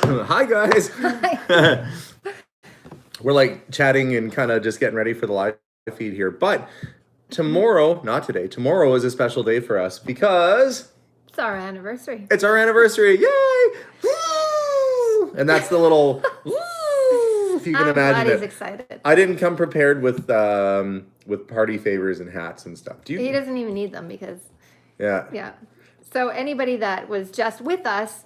Hi, guys. Hi. We're like chatting and kind of just getting ready for the live feed here. But tomorrow, not today, tomorrow is a special day for us because It's our anniversary. it's our anniversary. Yay! Woo! And that's the little woo, if you can I'm glad imagine he's it. excited. I didn't come prepared with party favors and hats and stuff. Do you? He doesn't even need them because, Yeah. yeah. So anybody that was just with us,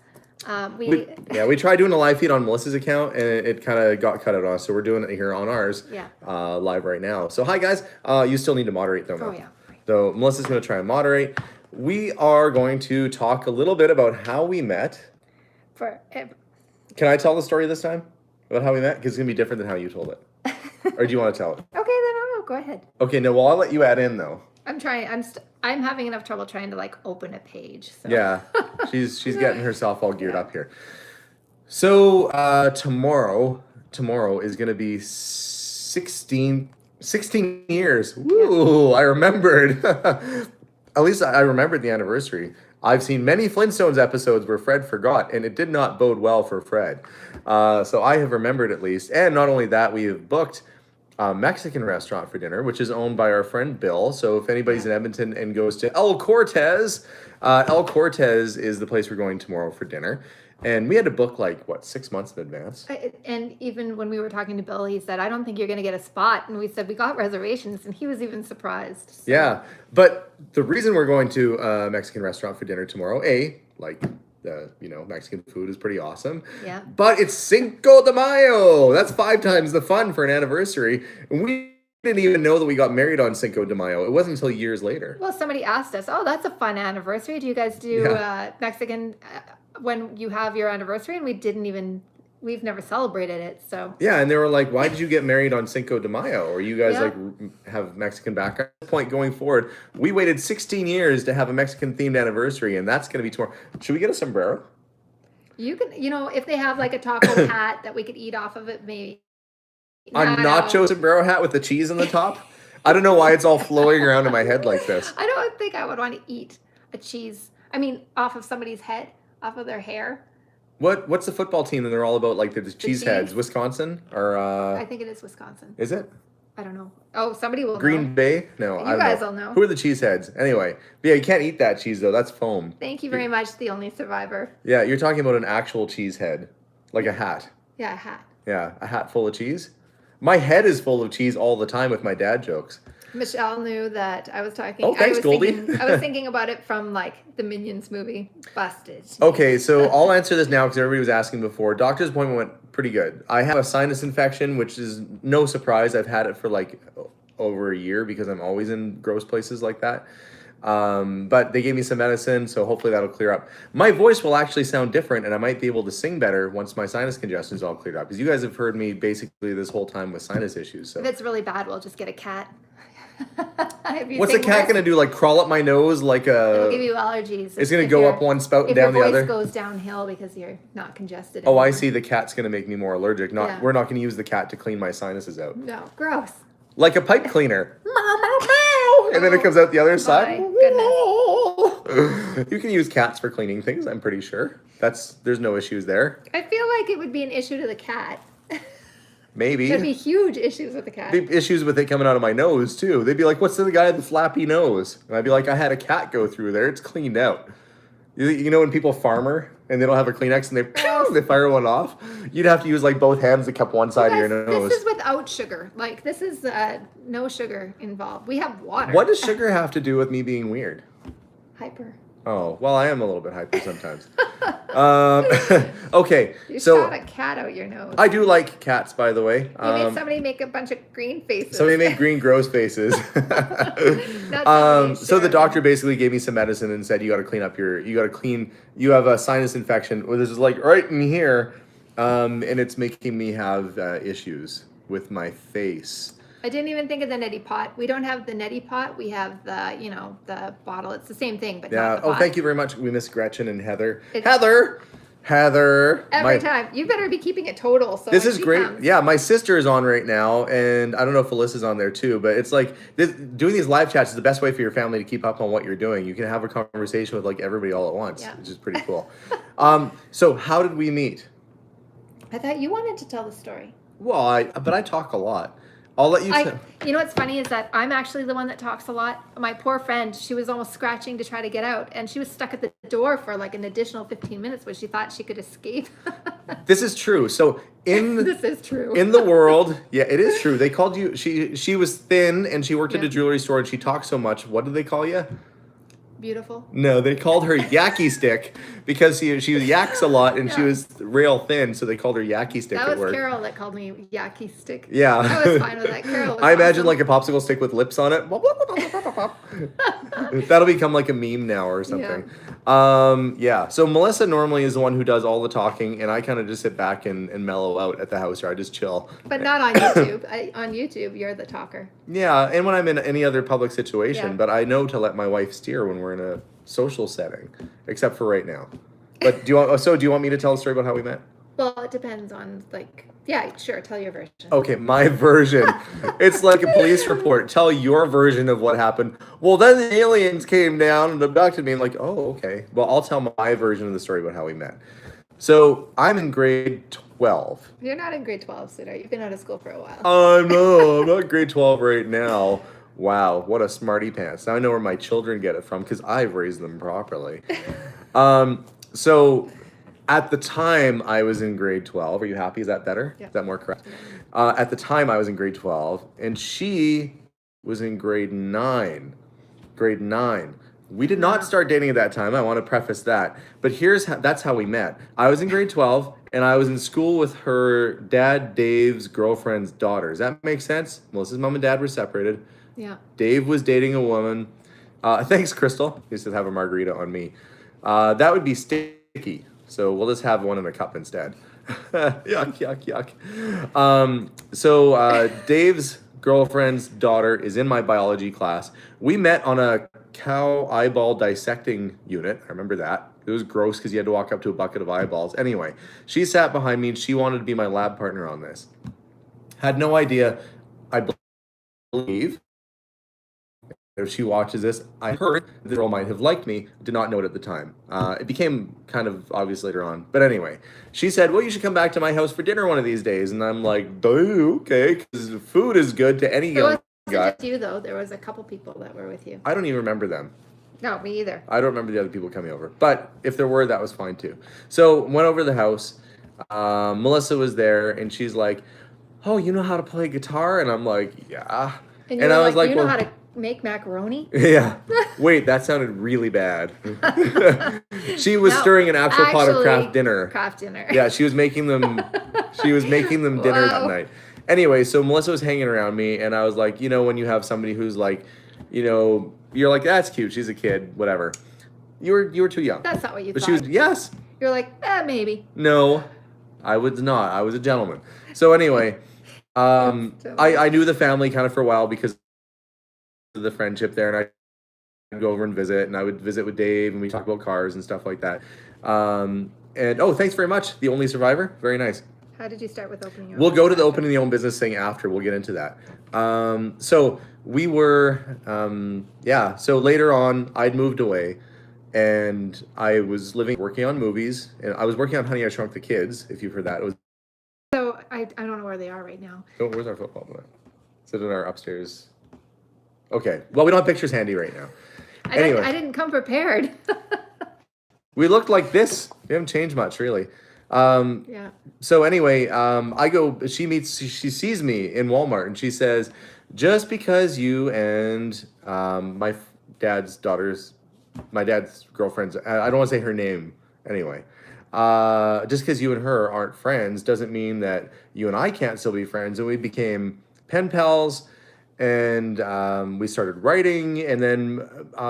We tried doing a live feed on Melissa's account and it kind of got cut out on us, so we're doing it here on ours. Yeah. Live right now. So hi guys, you still need to moderate though. Oh, yeah. So Melissa's going to try and moderate. We are going to talk a little bit about how we met. Can I tell the story this time about how we met? Because it's going to be different than how you told it. Or do you want to tell it? Okay, then I'll go ahead. Okay, no, well I'll let you add in though. I'm trying. I'm having enough trouble trying to like open a page. So. Yeah, she's getting herself all geared up here. So tomorrow is going to be 16 years. Woo! I remembered. At least I remembered the anniversary. I've seen many Flintstones episodes where Fred forgot, and it did not bode well for Fred. So I have remembered at least. And not only that, we have booked a Mexican restaurant for dinner, which is owned by our friend Bill. So if anybody's in Edmonton and goes to El Cortez is the place we're going tomorrow for dinner. And we had to book 6 months in advance. And even when we were talking to Bill, he said, "I don't think you're going to get a spot." And we said, "We got reservations," and he was even surprised. So. Yeah, but the reason we're going to a Mexican restaurant for dinner tomorrow, Mexican food is pretty awesome. Yeah. But it's Cinco de Mayo. That's 5 times the fun for an anniversary. And we didn't even know that we got married on Cinco de Mayo. It wasn't until years later. Well, somebody asked us, "Oh, that's a fun anniversary. Do you guys do Mexican when you have your anniversary?" And we've never celebrated it. So yeah, and they were like, "Why did you get married on Cinco de Mayo? Or you guys have Mexican background?" At this point going forward, we waited 16 years to have a Mexican themed anniversary, and that's going to be tomorrow. Should we get a sombrero? You can, if they have like a taco hat that we could eat off of it, maybe. A nacho sombrero hat with the cheese on the top? I don't know why it's all flowing around in my head like this. I don't think I would want to eat a cheese. Off of somebody's head, off of their hair. What's the football team that they're all about? Like the cheese heads, Wisconsin or? I think it is Wisconsin. Is it? I don't know. Oh, somebody will. Green know. Bay? No, I don't know. You guys will know. Who are the cheese heads? Anyway, but yeah, you can't eat that cheese though. That's foam. Thank you very much, the only survivor. Yeah, you're talking about an actual cheese head, like a hat. Yeah, a hat. Yeah, a hat full of cheese. My head is full of cheese all the time with my dad jokes. Michelle knew that I was talking. Oh, thanks, Goldie. I was thinking about it from the Minions movie, Busted. Okay, so I'll answer this now because everybody was asking before. Doctor's appointment went pretty good. I have a sinus infection, which is no surprise. I've had it for over a year because I'm always in gross places like that. But they gave me some medicine, so hopefully that'll clear up. My voice will actually sound different, and I might be able to sing better once my sinus congestion is all cleared up. Because you guys have heard me basically this whole time with sinus issues. So if it's really bad, we'll just get a cat. What's a cat gonna do? Crawl up my nose like a? It'll give you allergies. It's gonna go up one spout and down the other. If your voice goes downhill because you're not congested. Oh, I see. The cat's gonna make me more allergic. We're not gonna use the cat to clean my sinuses out. No, gross. Like a pipe cleaner. And then it comes out the other side. Goodness. You can use cats for cleaning things, I'm pretty sure. There's no issues there. I feel like it would be an issue to the cat. Maybe. There'd be huge issues with the cat. There'd be issues with it coming out of my nose, too. They'd be like, "What's the guy with the flappy nose?" And I'd be like, "I had a cat go through there. It's cleaned out." You know when people farmer and they don't have a Kleenex and they fire one off? You'd have to use both hands to cup one side of your nose. This is without sugar. This is no sugar involved. We have water. What does sugar have to do with me being weird? Hyper. Oh, well, I am a little bit hyper sometimes. Okay, You so shot a cat out your nose. I do like cats, by the way. You made somebody make a bunch of green faces. Somebody made green gross faces. So the doctor basically gave me some medicine and said, you have a sinus infection. Well, this is right in here. And it's making me have issues with my face. I didn't even think of the neti pot. We don't have the neti pot. We have the bottle. It's the same thing, but not the pot. Oh, thank you very much. We miss Gretchen and Heather. Heather. Every time. You better be keeping it total. So this is great. Yeah, my sister is on right now, and I don't know if Alyssa's on there too, but it's doing these live chats is the best way for your family to keep up on what you're doing. You can have a conversation with everybody all at once, which is pretty cool. So how did we meet? I thought you wanted to tell the story. Well, but I talk a lot. I'll let you tell. You know what's funny is that I'm actually the one that talks a lot. My poor friend, she was almost scratching to try to get out, and she was stuck at the door for like an additional 15 minutes where she thought she could escape. This is true. So this is true. In the world, yeah, it is true. They called you. She was thin and she worked at a jewelry store and she talked so much. What did they call you? Beautiful. No, they called her Yacky Stick because she yaks a lot and she was real thin, so they called her Yacky Stick at work. That was Carol that called me Yacky Stick. Yeah. I was fine with that. Carol was I imagine awesome. like a popsicle stick with lips on it. That'll become like a meme now or something. Yeah. So Melissa normally is the one who does all the talking and I kind of just sit back and mellow out at the house, or I just chill. But not on YouTube. On YouTube, you're the talker. Yeah, and when I'm in any other public situation, but I know to let my wife steer when we're in a social setting, except for right now. But do you want me to tell a story about how we met? Well, it depends on sure, tell your version. Okay, my version. It's like a police report. Tell your version of what happened. Well, then the aliens came down and abducted me. And like, oh, okay. Well, I'll tell my version of the story about how we met. So I'm in grade 12. You're not in grade 12, sweetheart. You've been out of school for a while. No, I'm not grade 12 right now. Wow, what a smarty pants. Now I know where my children get it from because I've raised them properly. So at the time I was in grade 12. Are you happy? Is that better? Yeah. Is that more correct? At the time I was in grade 12 and she was in grade 9. Grade 9. We did not start dating at that time. I want to preface that. But that's how we met. I was in grade 12 and I was in school with her dad, Dave's girlfriend's daughter. Does that make sense? Melissa's mom and dad were separated. Yeah. Dave was dating a woman. Thanks, Crystal. He said have a margarita on me. That would be sticky. So we'll just have one in a cup instead. Yuck, yuck, yuck. So Dave's girlfriend's daughter is in my biology class. We met on a cow eyeball dissecting unit. I remember that. It was gross because you had to walk up to a bucket of eyeballs. Anyway, she sat behind me and she wanted to be my lab partner on this. Had no idea. I believe if she watches this, I heard the girl might have liked me. Did not know it at the time. It became kind of obvious later on. But anyway, she said, well, you should come back to my house for dinner one of these days. And I'm like, okay, because food is good to any young guy. It wasn't just you, though. There was a couple people that were with you. I don't even remember them. No, me either. I don't remember the other people coming over. But if there were, that was fine too. So went over to the house. Melissa was there and she's like, oh, you know how to play guitar? And I'm like, yeah. And I was like, you know how to make macaroni? Yeah. Wait, that sounded really bad. She was stirring an actual pot of craft dinner. Craft dinner. Yeah, she was making them. She was making them dinner that night. Anyway, so Melissa was hanging around me, and I was like, you know, when you have somebody who's like, you know, you're like, that's cute. She's a kid, whatever. You were too young. That's not what you thought. But she was, yes. You're like, maybe. No, I was not. I was a gentleman. So anyway, I knew the family kind of for a while because of the friendship there, and I'd go over and visit, and I would visit with Dave, and we talk about cars and stuff like that. And thanks very much. The only survivor. Very nice. How did you start with opening your We'll go to the opening your own business thing after. We'll get into that. So we were, so later on, I'd moved away, and I was working on movies, and I was working on Honey, I Shrunk the Kids, if you've heard that. It was. So I don't know where they are right now. Oh, where's our football player? Is it in our upstairs? Okay. Well, we don't have pictures handy right now. Anyway. I didn't come prepared. We looked like this. We haven't changed much, really. Yeah. So anyway, I go, she sees me in Walmart and she says, just because you and my dad's girlfriend's, I don't want to say her name anyway. Just because you and her aren't friends doesn't mean that you and I can't still be friends. And we became pen pals and we started writing. And then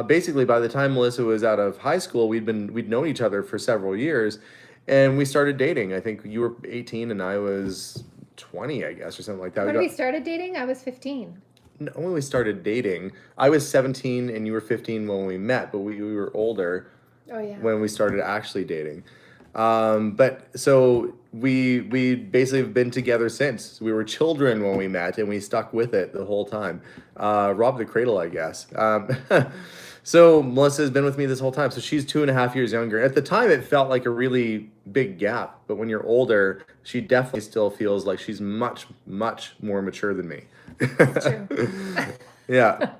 basically by the time Melissa was out of high school, we'd known each other for several years. And we started dating. I think you were 18 and I was 20, I guess, or something like that. When we started dating, I was 15. No, when we started dating, I was 17 and you were 15 when we met, but we were older when we started actually dating. But so we basically have been together since. We were children when we met and we stuck with it the whole time. Robbed the cradle, I guess. So Melissa has been with me this whole time. So she's 2.5 years younger. At the time, it felt like a really big gap. But when you're older, she definitely still feels like she's much, much more mature than me. It's true. Yeah.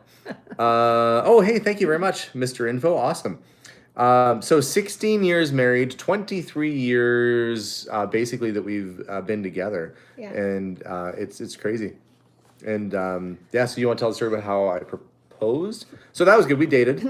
Oh, hey, thank you very much, Mr. Info. Awesome. So 16 years married, 23 years basically that we've been together. Yeah. And it's crazy. And yeah, so you want to tell the story about how I proposed? So that was good. We dated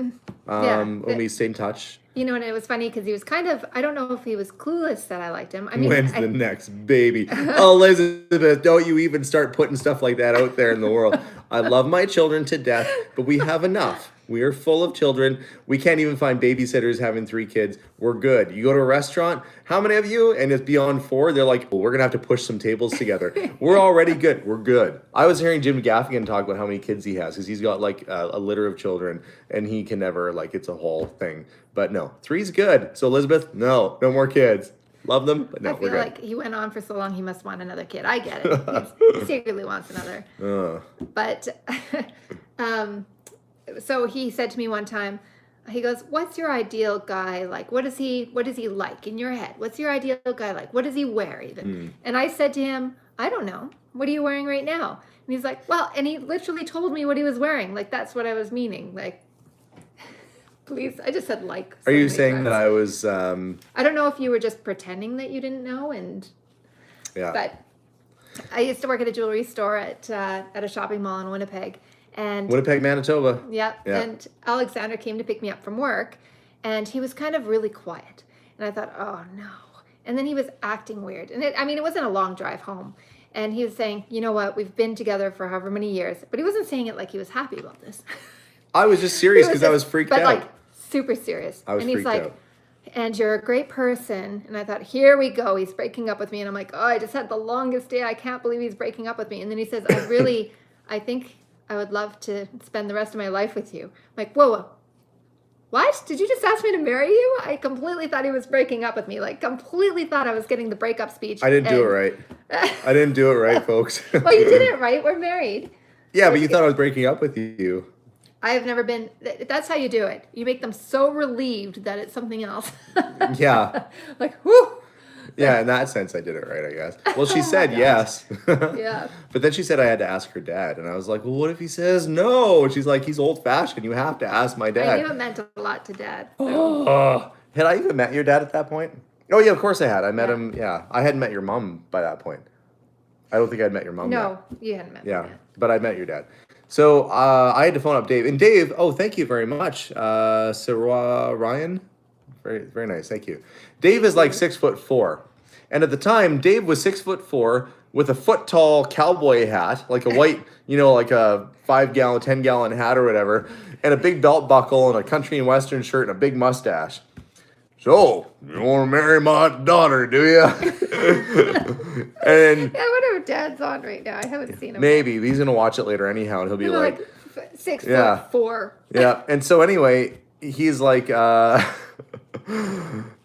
when we stayed in touch. You know, and it was funny because he was kind of, I don't know if he was clueless that I liked him. I mean, When's the next baby? Elizabeth, don't you even start putting stuff like that out there in the world. I love my children to death, but we have enough. We are full of children. We can't even find babysitters having 3 kids. We're good. You go to a restaurant, how many of you? And it's beyond 4. They're like, well, we're going to have to push some tables together. We're already good. We're good. I was hearing Jim Gaffigan talk about how many kids he has because he's got like a litter of children and he can never, like, it's a whole thing. But no, 3's good. So Elizabeth, no more kids. Love them, but no, I we're feel good. like he went on for so long, he must want another kid. I get it. He secretly wants another. But so he said to me one time, he goes, "What's your ideal guy like? What is he like in your head? What's your ideal guy like? What does he wear even?" And I said to him, "I don't know. What are you wearing right now?" And he's like, "Well," and he literally told me what he was wearing. Like, that's what I was meaning. Like, please, I just said like. Are you saying that I was I don't know if you were just pretending that you didn't know, and yeah. But I used to work at a jewelry store at a shopping mall in Winnipeg. And Winnipeg, Manitoba. Yeah. And Alexander came to pick me up from work, and he was kind of really quiet. And I thought, oh no. And then he was acting weird. And it wasn't a long drive home. And he was saying, you know what, we've been together for however many years. But he wasn't saying it like he was happy about this. I was just serious because I was freaked out. But like super serious. I was freaked out. And you're a great person. And I thought, here we go. He's breaking up with me. And I'm like, oh, I just had the longest day. I can't believe he's breaking up with me. And then he says, I think I would love to spend the rest of my life with you. I'm like, whoa. What? Did you just ask me to marry you? I completely thought he was breaking up with me. Like, completely thought I was getting the breakup speech. I didn't do it right. I didn't do it right, folks. Well, you did it right. We're married. Yeah, but you thought I was breaking up with you. I have never been. That's how you do it. You make them so relieved that it's something else. Yeah. Like, whoo. Yeah, in that sense, I did it right, I guess. Well, she said yes. Yeah. But then she said I had to ask her dad. And I was like, well, what if he says no? And she's like, he's old-fashioned. You have to ask my dad. I knew it meant a lot to Dad. So. Had I even met your dad at that point? Oh, yeah, of course I had. I met him, yeah. I hadn't met your mom by that point. I don't think I'd met your mom No, yet. you hadn't met me Yeah, yet. but I met your dad. So I had to phone up Dave. And Dave, oh, thank you very much. So Ryan, very, very nice. Thank you. Dave is like 6'4". And at the time, Dave was 6'4" with a foot-tall cowboy hat, like a white, like a 5-gallon, 10-gallon hat or whatever, and a big belt buckle and a country and western shirt and a big mustache. So, you want to marry my daughter, do you? And Yeah, I wonder if Dad's on right now. I haven't seen him. maybe he's gonna watch it later anyhow, and he'll be like 6'4". yeah. And so anyway, he's like,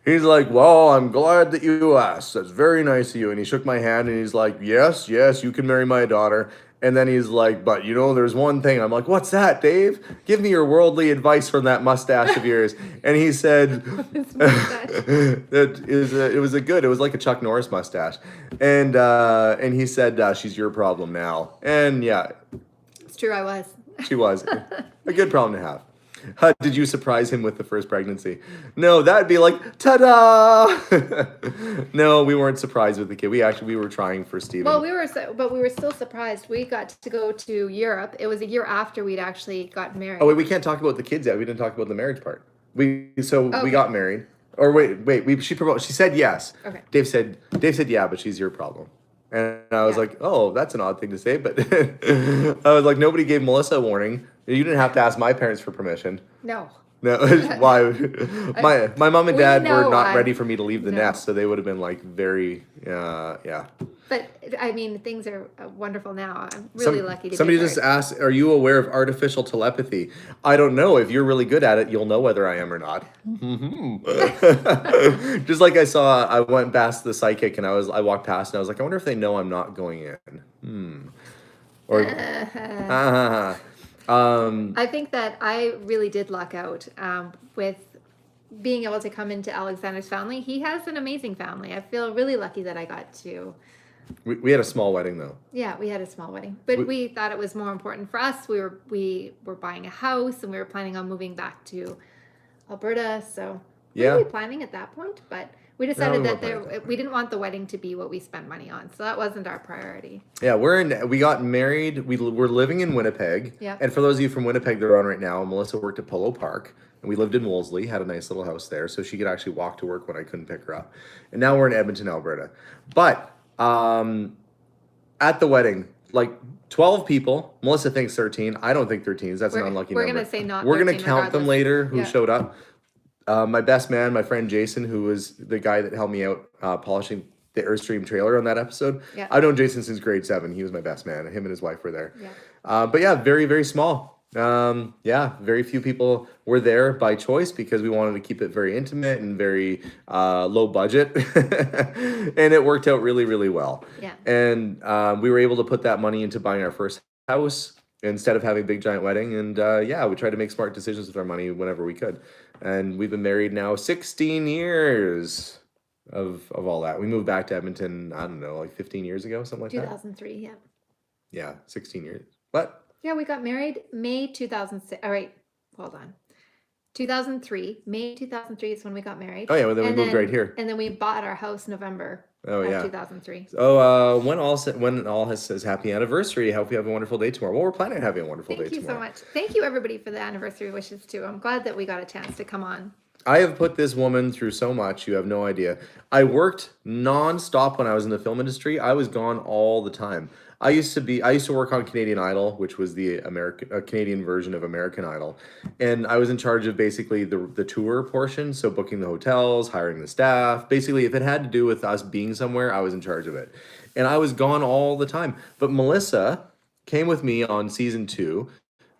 he's like, well, I'm glad that you asked. That's very nice of you. And he shook my hand and he's like, yes, you can marry my daughter. And then he's like, but there's one thing. I'm like, what's that, Dave? Give me your worldly advice from that mustache of yours. And he said, it was like a Chuck Norris mustache. And he said, she's your problem now. And yeah. It's true, I was. She was. A good problem to have. Did you surprise him with the first pregnancy? No, that'd be like, ta-da! No, we weren't surprised with the kid. We were trying for Steven. Well, we were still surprised. We got to go to Europe. It was a year after we'd actually gotten married. Oh, wait, we can't talk about the kids yet. We didn't talk about the marriage part. We got married. Or wait, she proposed. She said yes. Okay. Dave said yeah, but she's your problem. And I was like, oh, that's an odd thing to say. But I was like, nobody gave Melissa a warning. You didn't have to ask my parents for permission. No. Why? My mom and dad were not why. ready for me to leave the nest, so they would have been like very, yeah. But I mean, things are wonderful now. I'm really lucky to Somebody be just asked, are you aware of artificial telepathy? I don't know. If you're really good at it, you'll know whether I am or not. Just like I went past the psychic and I walked past and I was like, I wonder if they know I'm not going in. Or I think that I really did luck out with being able to come into Alexander's family. He has an amazing family. I feel really lucky that I got to. We had a small wedding though. Yeah, we had a small wedding, but we thought it was more important for us. We were buying a house, and we were planning on moving back to Alberta. So we were planning at that point, but we decided that we didn't want the wedding to be what we spent money on, so that wasn't our priority. Yeah, we got married. We're living in Winnipeg. Yeah. And for those of you from Winnipeg that are on right now, Melissa worked at Polo Park, and we lived in Wolseley, had a nice little house there, so she could actually walk to work when I couldn't pick her up. And now we're in Edmonton, Alberta. But at the wedding, like 12 people. Melissa thinks 13. I don't think 13. That's an unlucky number. We're going to say not. We're going to count them later who showed up. My best man, my friend Jason, who was the guy that helped me out polishing the Earthstream trailer on that episode. Yeah. I've known Jason since grade 7. He was my best man. Him and his wife were there. Yeah. But yeah, very, very small. Very few people were there by choice because we wanted to keep it very intimate and very low budget. And it worked out really, really well. Yeah. And we were able to put that money into buying our first house instead of having a big giant wedding. And we tried to make smart decisions with our money whenever we could. And we've been married now 16 years of all that. We moved back to Edmonton, I don't know, like 15 years ago, something like 2003, that. 2003, yeah. Yeah, 16 years. What? Yeah, we got married May 2006. All right, hold on. 2003, May 2003 is when we got married. Oh yeah, well, then we moved right here. And then we bought our house November of 2003. Oh, when all says happy anniversary. Hope you have a wonderful day tomorrow. Well, we're planning on having a wonderful day tomorrow. Thank you so much. Thank you everybody for the anniversary wishes too. I'm glad that we got a chance to come on. I have put this woman through so much, you have no idea. I worked non-stop when I was in the film industry. I was gone all the time. I used to work on Canadian Idol, which was the Canadian version of American Idol. And I was in charge of basically the tour portion. So booking the hotels, hiring the staff. Basically, if it had to do with us being somewhere, I was in charge of it. And I was gone all the time. But Melissa came with me on season 2.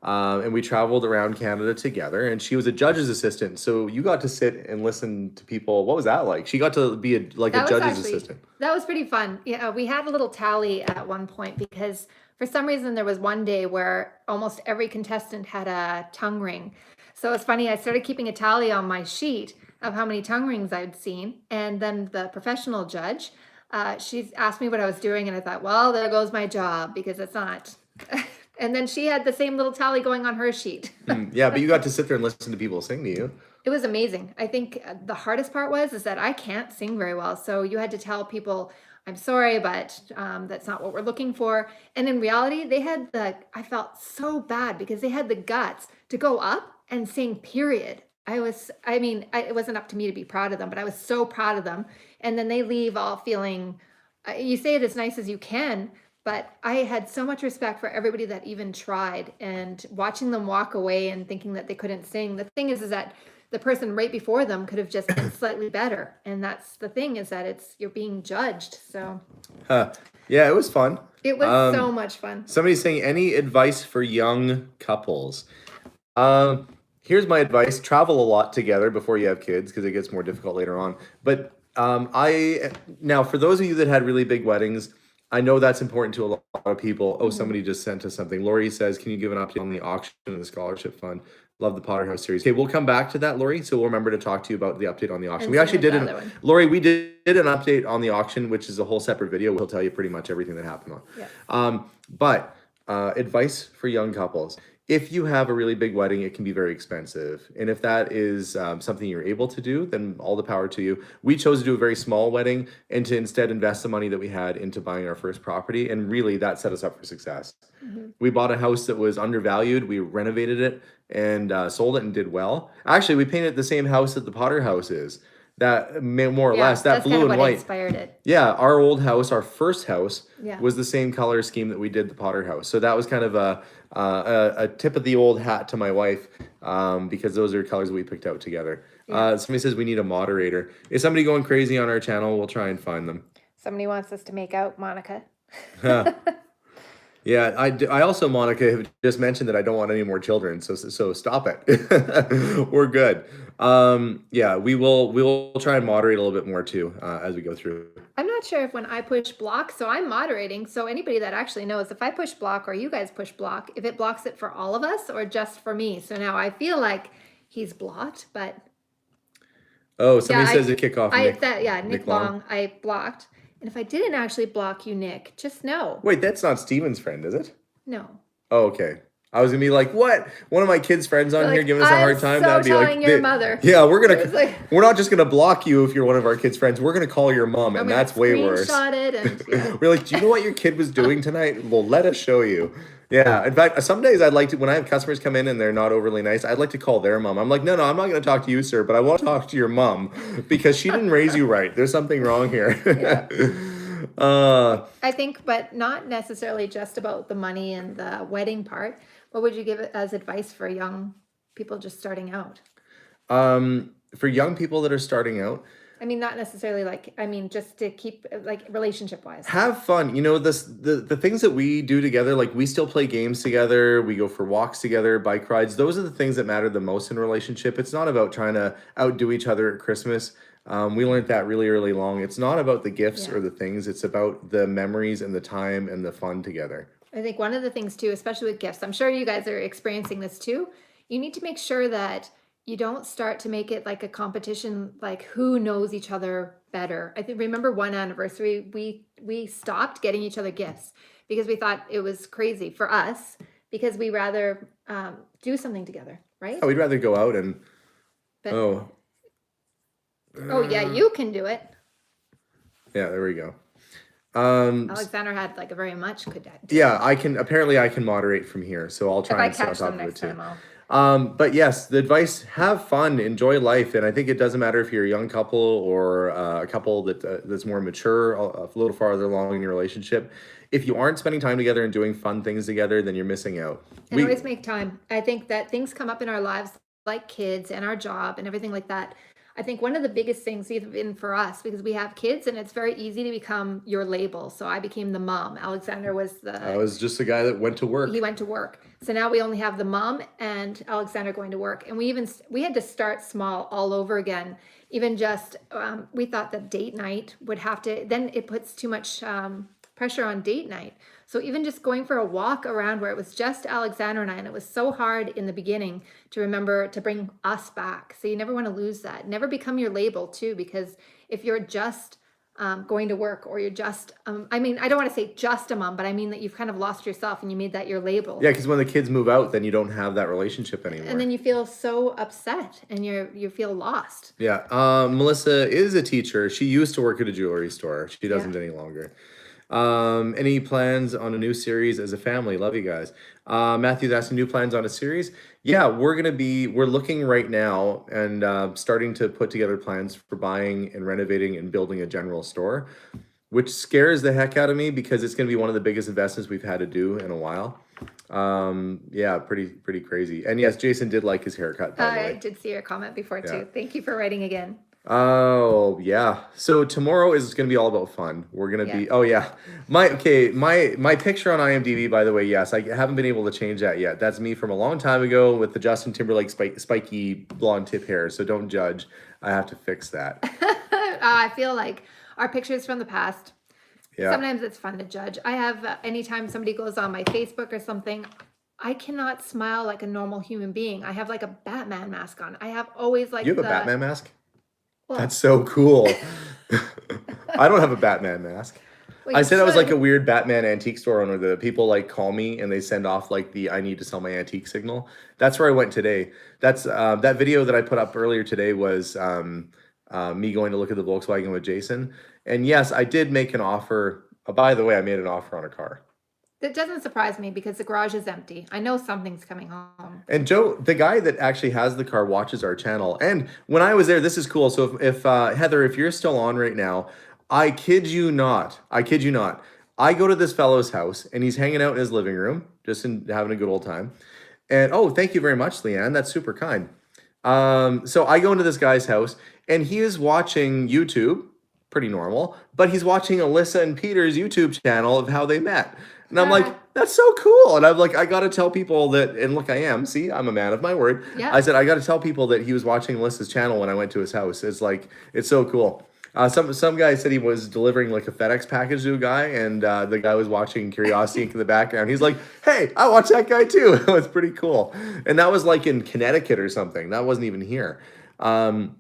And we traveled around Canada together, and she was a judge's assistant. So you got to sit and listen to people. What was that like? She got to be a judge's assistant. That was pretty fun. Yeah, we had a little tally at one point because for some reason there was one day where almost every contestant had a tongue ring. So it's funny, I started keeping a tally on my sheet of how many tongue rings I'd seen. And then the professional judge, she asked me what I was doing, and I thought, well, there goes my job because it's not... And then she had the same little tally going on her sheet. Yeah, but you got to sit there and listen to people sing to you. It was amazing. I think the hardest part is that I can't sing very well. So you had to tell people, I'm sorry, but that's not what we're looking for. And in reality, I felt so bad because they had the guts to go up and sing, period. It wasn't up to me to be proud of them, but I was so proud of them. And then they leave all feeling, you say it as nice as you can, but I had so much respect for everybody that even tried, and watching them walk away and thinking that they couldn't sing. The thing is that the person right before them could have just been slightly better. And that's the thing, is that you're being judged. So yeah, it was fun. It was so much fun. Somebody's saying, any advice for young couples? Here's my advice. Travel a lot together before you have kids, because it gets more difficult later on. But now for those of you that had really big weddings, I know that's important to a lot of people. Oh, somebody just sent us something. Lori says, can you give an update on the auction and the scholarship fund? Love the Potter House series. Okay, we'll come back to that, Lori. So we'll remember to talk to you about the update on the auction. We actually did Lori, we did an update on the auction, which is a whole separate video. We'll tell you pretty much everything that happened on. Yeah. But advice for young couples. If you have a really big wedding, it can be very expensive. And if that is something you're able to do, then all the power to you. We chose to do a very small wedding and to instead invest the money that we had into buying our first property. And really that set us up for success. Mm-hmm. We bought a house that was undervalued. We renovated it and sold it and did well. Actually, we painted the same house that the Potter House is. That more or less, that blue and white inspired it. Yeah, our old house, our first house, was the same color scheme that we did the Potter House. So that was kind of a tip of the old hat to my wife, because those are colors that we picked out together. Somebody says we need a moderator. Is somebody going crazy on our channel? We'll try and find them. Somebody wants us to make out Monica. Yeah, I also, Monica, have just mentioned that I don't want any more children, so stop it. We're good. Yeah, we will try and moderate a little bit more too as we go through. I'm not sure if when I push block, so I'm moderating. So anybody that actually knows, if I push block or you guys push block, if it blocks it for all of us or just for me. So now I feel like he's blocked, but Oh, somebody says to kick off Nick. Nick Long, I blocked. And if I didn't actually block you, Nick, just know. Wait, that's not Steven's friend, is it? No. Oh, okay. I was gonna be like, what? One of my kids' friends on here giving us a hard time. That'd be like, your mother. Yeah, we're not just gonna block you if you're one of our kids' friends. We're gonna call your mom, and that's way worse. It and, yeah. We're like, do you know what your kid was doing tonight? Well, let us show you. Yeah. In fact, some days I'd like to, when I have customers come in and they're not overly nice, I'd like to call their mom. I'm like, no, I'm not gonna talk to you, sir, but I want to talk to your mom because she didn't raise you right. There's something wrong here. Yeah. I think, but not necessarily just about the money and the wedding part. What would you give it as advice for young people just starting out? For young people that are starting out, I mean, not necessarily just to keep relationship wise. Have fun. You know, the things that we do together, like we still play games together, we go for walks together, bike rides. Those are the things that matter the most in a relationship. It's not about trying to outdo each other at Christmas. We learned that really early long. It's not about the gifts or the things. It's about the memories and the time and the fun together. I think one of the things too, especially with gifts, I'm sure you guys are experiencing this too. You need to make sure that you don't start to make it like a competition, like who knows each other better. I think, remember one anniversary, we stopped getting each other gifts because we thought it was crazy for us because we rather do something together, right? Oh, we'd rather go out and, oh yeah, you can do it. Yeah, there we go. Alexander had like a very much could that. Yeah, I can moderate from here, so I'll try and stay on top of it too. But yes, the advice: have fun, enjoy life, and I think it doesn't matter if you're a young couple or a couple that's more mature, a little farther along in your relationship. If you aren't spending time together and doing fun things together, then you're missing out. And always make time. I think that things come up in our lives, like kids and our job and everything like that. I think one of the biggest things, even for us, because we have kids and it's very easy to become your label. So I became the mom. Alexander I was just the guy that went to work. He went to work. So now we only have the mom and Alexander going to work. And we had to start small all over again. Even just, we thought that date night would have to, then it puts too much pressure on date night. So even just going for a walk around where it was just Alexander and I, and it was so hard in the beginning to remember to bring us back. So you never want to lose that. Never become your label too, because if you're just going to work or you're just, I don't want to say just a mom, but I mean that you've kind of lost yourself and you made that your label. Yeah, because when the kids move out, then you don't have that relationship anymore. And then you feel so upset and you feel lost. Yeah, Melissa is a teacher. She used to work at a jewelry store. She doesn't any longer. Any plans on a new series as a family? Love you guys. Matthew's asking new plans on a series. Yeah, we're looking right now and starting to put together plans for buying and renovating and building a general store, which scares the heck out of me because it's going to be one of the biggest investments we've had to do in a while. Yeah, pretty crazy. And yes, Jason did like his haircut, by the way. I did see your comment before too. Thank you for writing again. Oh yeah. So tomorrow is going to be all about fun. We're going to be, oh yeah. My picture on IMDb, by the way, yes, I haven't been able to change that yet. That's me from a long time ago with the Justin Timberlake spiky blonde tip hair. So don't judge. I have to fix that. I feel like our pictures from the past. Yeah. Sometimes it's fun to judge. I have, anytime somebody goes on my Facebook or something, I cannot smile like a normal human being. I have like a Batman mask on. I have always like You have a Batman mask? Well, that's so cool. I don't have a Batman mask. Well, I said I was like a weird Batman antique store owner. The people like call me and they send off like the I need to sell my antique signal. That's where I went today. That's that video that I put up earlier today was me going to look at the Volkswagen with Jason. And yes, I did make an offer. By the way, I made an offer on a car. That doesn't surprise me because the garage is empty. I know something's coming home. And Joe, the guy that actually has the car, watches our channel. And when I was there, this is cool. So if Heather, if you're still on right now, I kid you not. I go to this fellow's house and he's hanging out in his living room, just having a good old time. And oh, thank you very much, Leanne. That's super kind. So I go into this guy's house and he is watching YouTube, pretty normal, but he's watching Alyssa and Peter's YouTube channel of how they met. And I'm like, that's so cool. And I'm like, I got to tell people that, and look, I'm a man of my word. Yeah. I said, I got to tell people that he was watching Alyssa's channel when I went to his house. It's like, it's so cool. Some guy said he was delivering like a FedEx package to a guy, and the guy was watching Curiosity Inc. in the background. He's like, "Hey, I watch that guy too." It was pretty cool, and that was like in Connecticut or something. That wasn't even here. Um,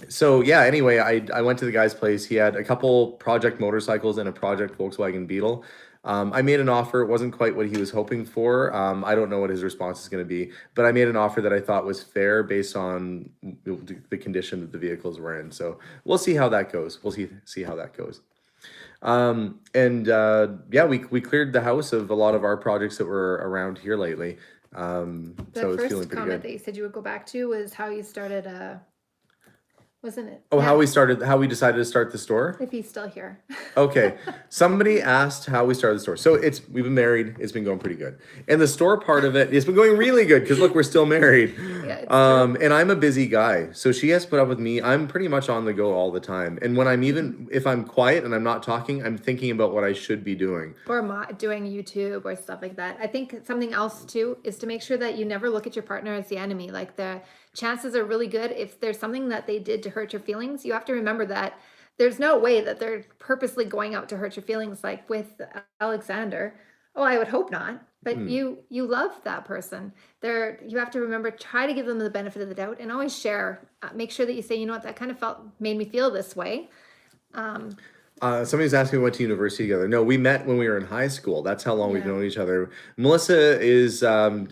so yeah, anyway, I went to the guy's place. He had a couple project motorcycles and a project Volkswagen Beetle. I made an offer. It wasn't quite what he was hoping for. I don't know what his response is going to be, but I made an offer that I thought was fair based on the condition that the vehicles were in. So we'll see how that goes. We'll see how that goes. And yeah, we cleared the house of a lot of our projects that were around here lately. The So it's feeling first pretty comment good. that you said you would go back to was how you started wasn't it? Oh, Yeah, how we decided to start the store. if he's still here. Okay. Somebody asked how we started the store. So we've been married. It's been going pretty good. And the store part of it's been going really good because look, we're still married. Yeah, it's true. And I'm a busy guy. So she has to put up with me. I'm pretty much on the go all the time. And when if I'm quiet and I'm not talking, I'm thinking about what I should be doing. Or doing YouTube or stuff like that. I think something else too is to make sure that you never look at your partner as the enemy. Like the chances are really good if there's something that they did to hurt your feelings, you have to remember that there's no way that they're purposely going out to hurt your feelings like with Alexander. Oh, I would hope not. But you love that person. You have to remember, try to give them the benefit of the doubt and always share. Make sure that you say, you know what, that kind of made me feel this way. Somebody was asking, we went to university together. No, we met when we were in high school. That's how long we've Yeah. known each other. Melissa is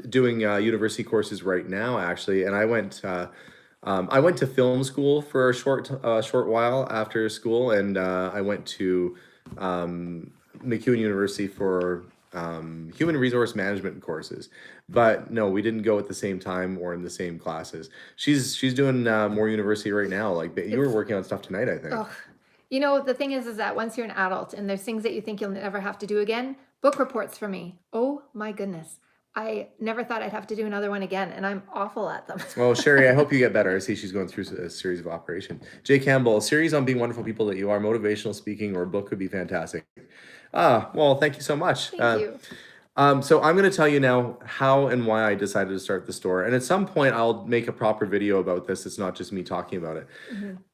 doing university courses right now, actually, and I went to film school for a short while after school, and I went to McEwen University for human resource management courses. But no, we didn't go at the same time or in the same classes. She's doing more university right now. Like you were working on stuff tonight, I think. Oh, you know, the thing is that once you're an adult and there's things that you think you'll never have to do again, book reports for me. Oh my goodness. I never thought I'd have to do another one again, and I'm awful at them. Well, Sherry, I hope you get better. I see she's going through a series of operation. Jay Campbell, a series on being wonderful people that you are, motivational speaking, or a book would be fantastic. Well, thank you so much. Thank you. So I'm going to tell you now how and why I decided to start the store. And at some point, I'll make a proper video about this. It's not just me talking about it.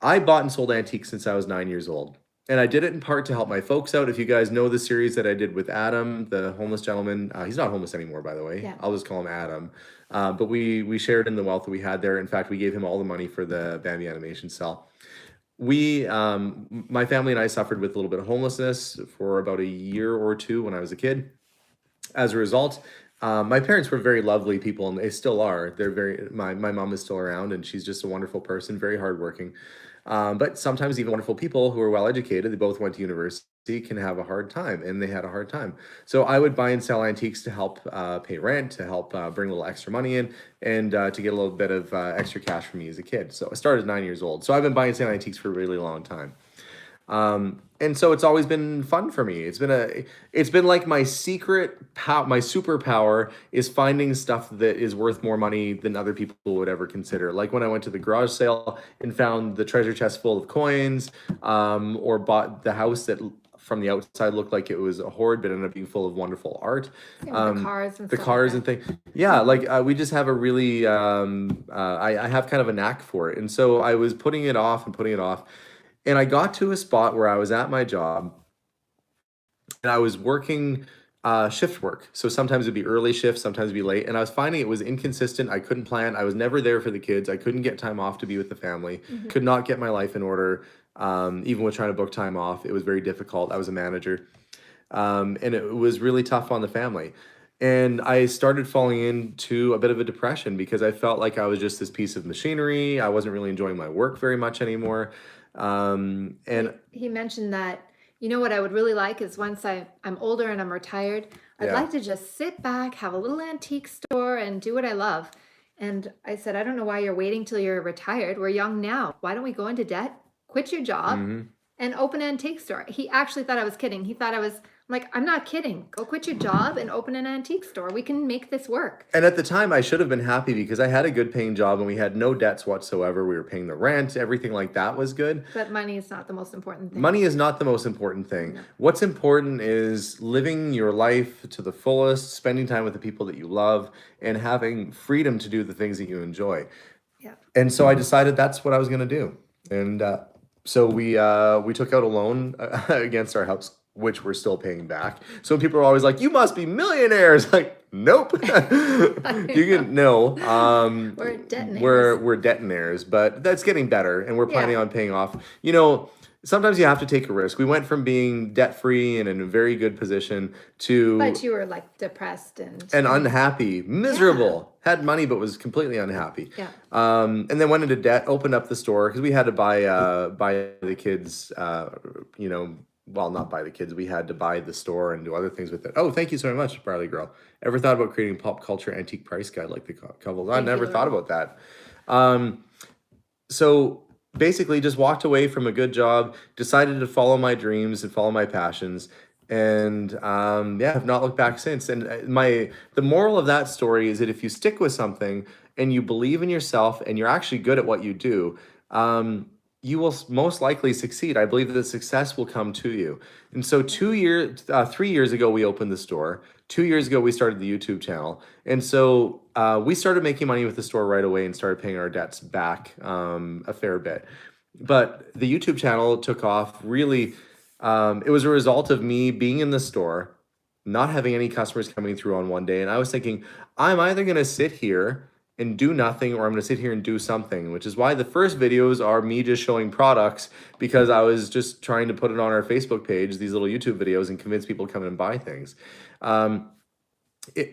I bought and sold antiques since I was 9 years old. And I did it in part to help my folks out. If you guys know the series that I did with Adam, the homeless gentleman, he's not homeless anymore, by the way. Yeah. I'll just call him Adam. But we shared in the wealth that we had there. In fact, we gave him all the money for the Bambi animation cell. My family and I suffered with a little bit of homelessness for about a year or two when I was a kid. As a result, my parents were very lovely people, and they still are. My mom is still around, and she's just a wonderful person, very hardworking. But sometimes even wonderful people who are well educated, they both went to university, can have a hard time, and they had a hard time. So I would buy and sell antiques to help pay rent, to help bring a little extra money in, and to get a little bit of extra cash for me as a kid. So I started at 9 years old. So I've been buying and selling antiques for a really long time. And so it's always been fun for me. It's been like my my superpower is finding stuff that is worth more money than other people would ever consider. Like when I went to the garage sale and found the treasure chest full of coins, or bought the house that from the outside looked like it was a hoard, but ended up being full of wonderful art. The cars and The stuff cars like and things. Yeah, like we just have a really, I have kind of a knack for it. And so I was putting it off and putting it off. And I got to a spot where I was at my job and I was working shift work. So sometimes it'd be early shift, sometimes it'd be late. And I was finding it was inconsistent. I couldn't plan. I was never there for the kids. I couldn't get time off to be with the family. Could not get my life in order. Even with trying to book time off, it was very difficult. I was a manager. And it was really tough on the family. And I started falling into a bit of a depression because I felt like I was just this piece of machinery. I wasn't really enjoying my work very much anymore. And he mentioned that, you know what I would really like is once I'm older and I'm retired, I'd like to just sit back, have a little antique store and do what I love. And I said, I don't know why you're waiting till you're retired. We're young now. Why don't we go into debt, quit your job, and open an antique store? He actually thought I was kidding. He thought I was like, I'm not kidding. Go quit your job and open an antique store. We can make this work. And at the time, I should have been happy because I had a good paying job and we had no debts whatsoever. We were paying the rent. Everything like that was good. But money is not the most important thing. Money is not the most important thing. No. What's important is living your life to the fullest, spending time with the people that you love, and having freedom to do the things that you enjoy. Yeah. And so I decided that's what I was going to do. And So we took out a loan against our house, which we're still paying back. So people are always like, "You must be millionaires." Like, nope. You can no. We're detonaires. We're detonaires, but that's getting better, and we're planning Yeah. on paying off. You know, sometimes you have to take a risk. We went from being debt free and in a very good position to But you were like depressed and unhappy, yeah. miserable. Had money but was completely unhappy. Yeah. And then went into debt. Opened up the store because we had to buy the kids. You know, well, not buy the kids. We had to buy the store and do other things with it. Oh, thank you so much, Barley Girl. Ever thought about creating pop culture antique price guide like the couple? I Thank you, never thought Laura. about that. So basically just walked away from a good job, decided to follow my dreams and follow my passions, and yeah, have not looked back since. And the moral of that story is that if you stick with something and you believe in yourself and you're actually good at what you do, you will most likely succeed. I believe that success will come to you. And so 3 years ago, we opened the store. 2 years ago, we started the YouTube channel. And so we started making money with the store right away and started paying our debts back a fair bit. But the YouTube channel took off really. It was a result of me being in the store, not having any customers coming through on one day. And I was thinking, I'm either going to sit here and do nothing or I'm going to sit here and do something, which is why the first videos are me just showing products because I was just trying to put it on our Facebook page, these little YouTube videos, and convince people to come in and buy things.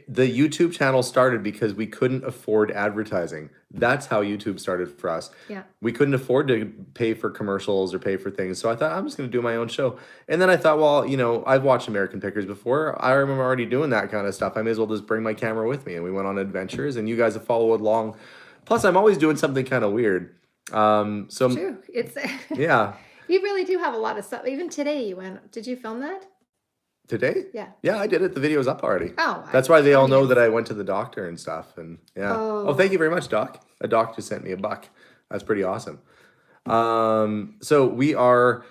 The YouTube channel started because we couldn't afford advertising. That's how YouTube started for us. Yeah. We couldn't afford to pay for commercials or pay for things. So I thought, I'm just going to do my own show. And then I thought, well, you know, I've watched American Pickers before. I remember already doing that kind of stuff. I may as well just bring my camera with me. And we went on adventures and you guys have followed along. Plus, I'm always doing something kind of weird. So True. It's yeah. you really do have a lot of stuff. Even today you went. Did you film that? Today? Yeah. Yeah, I did it. The video's up already. Oh, That's why they all I know mean, that I went to the doctor and stuff. And yeah. Oh, thank you very much, Doc. A doctor sent me $1. That's pretty awesome. So we are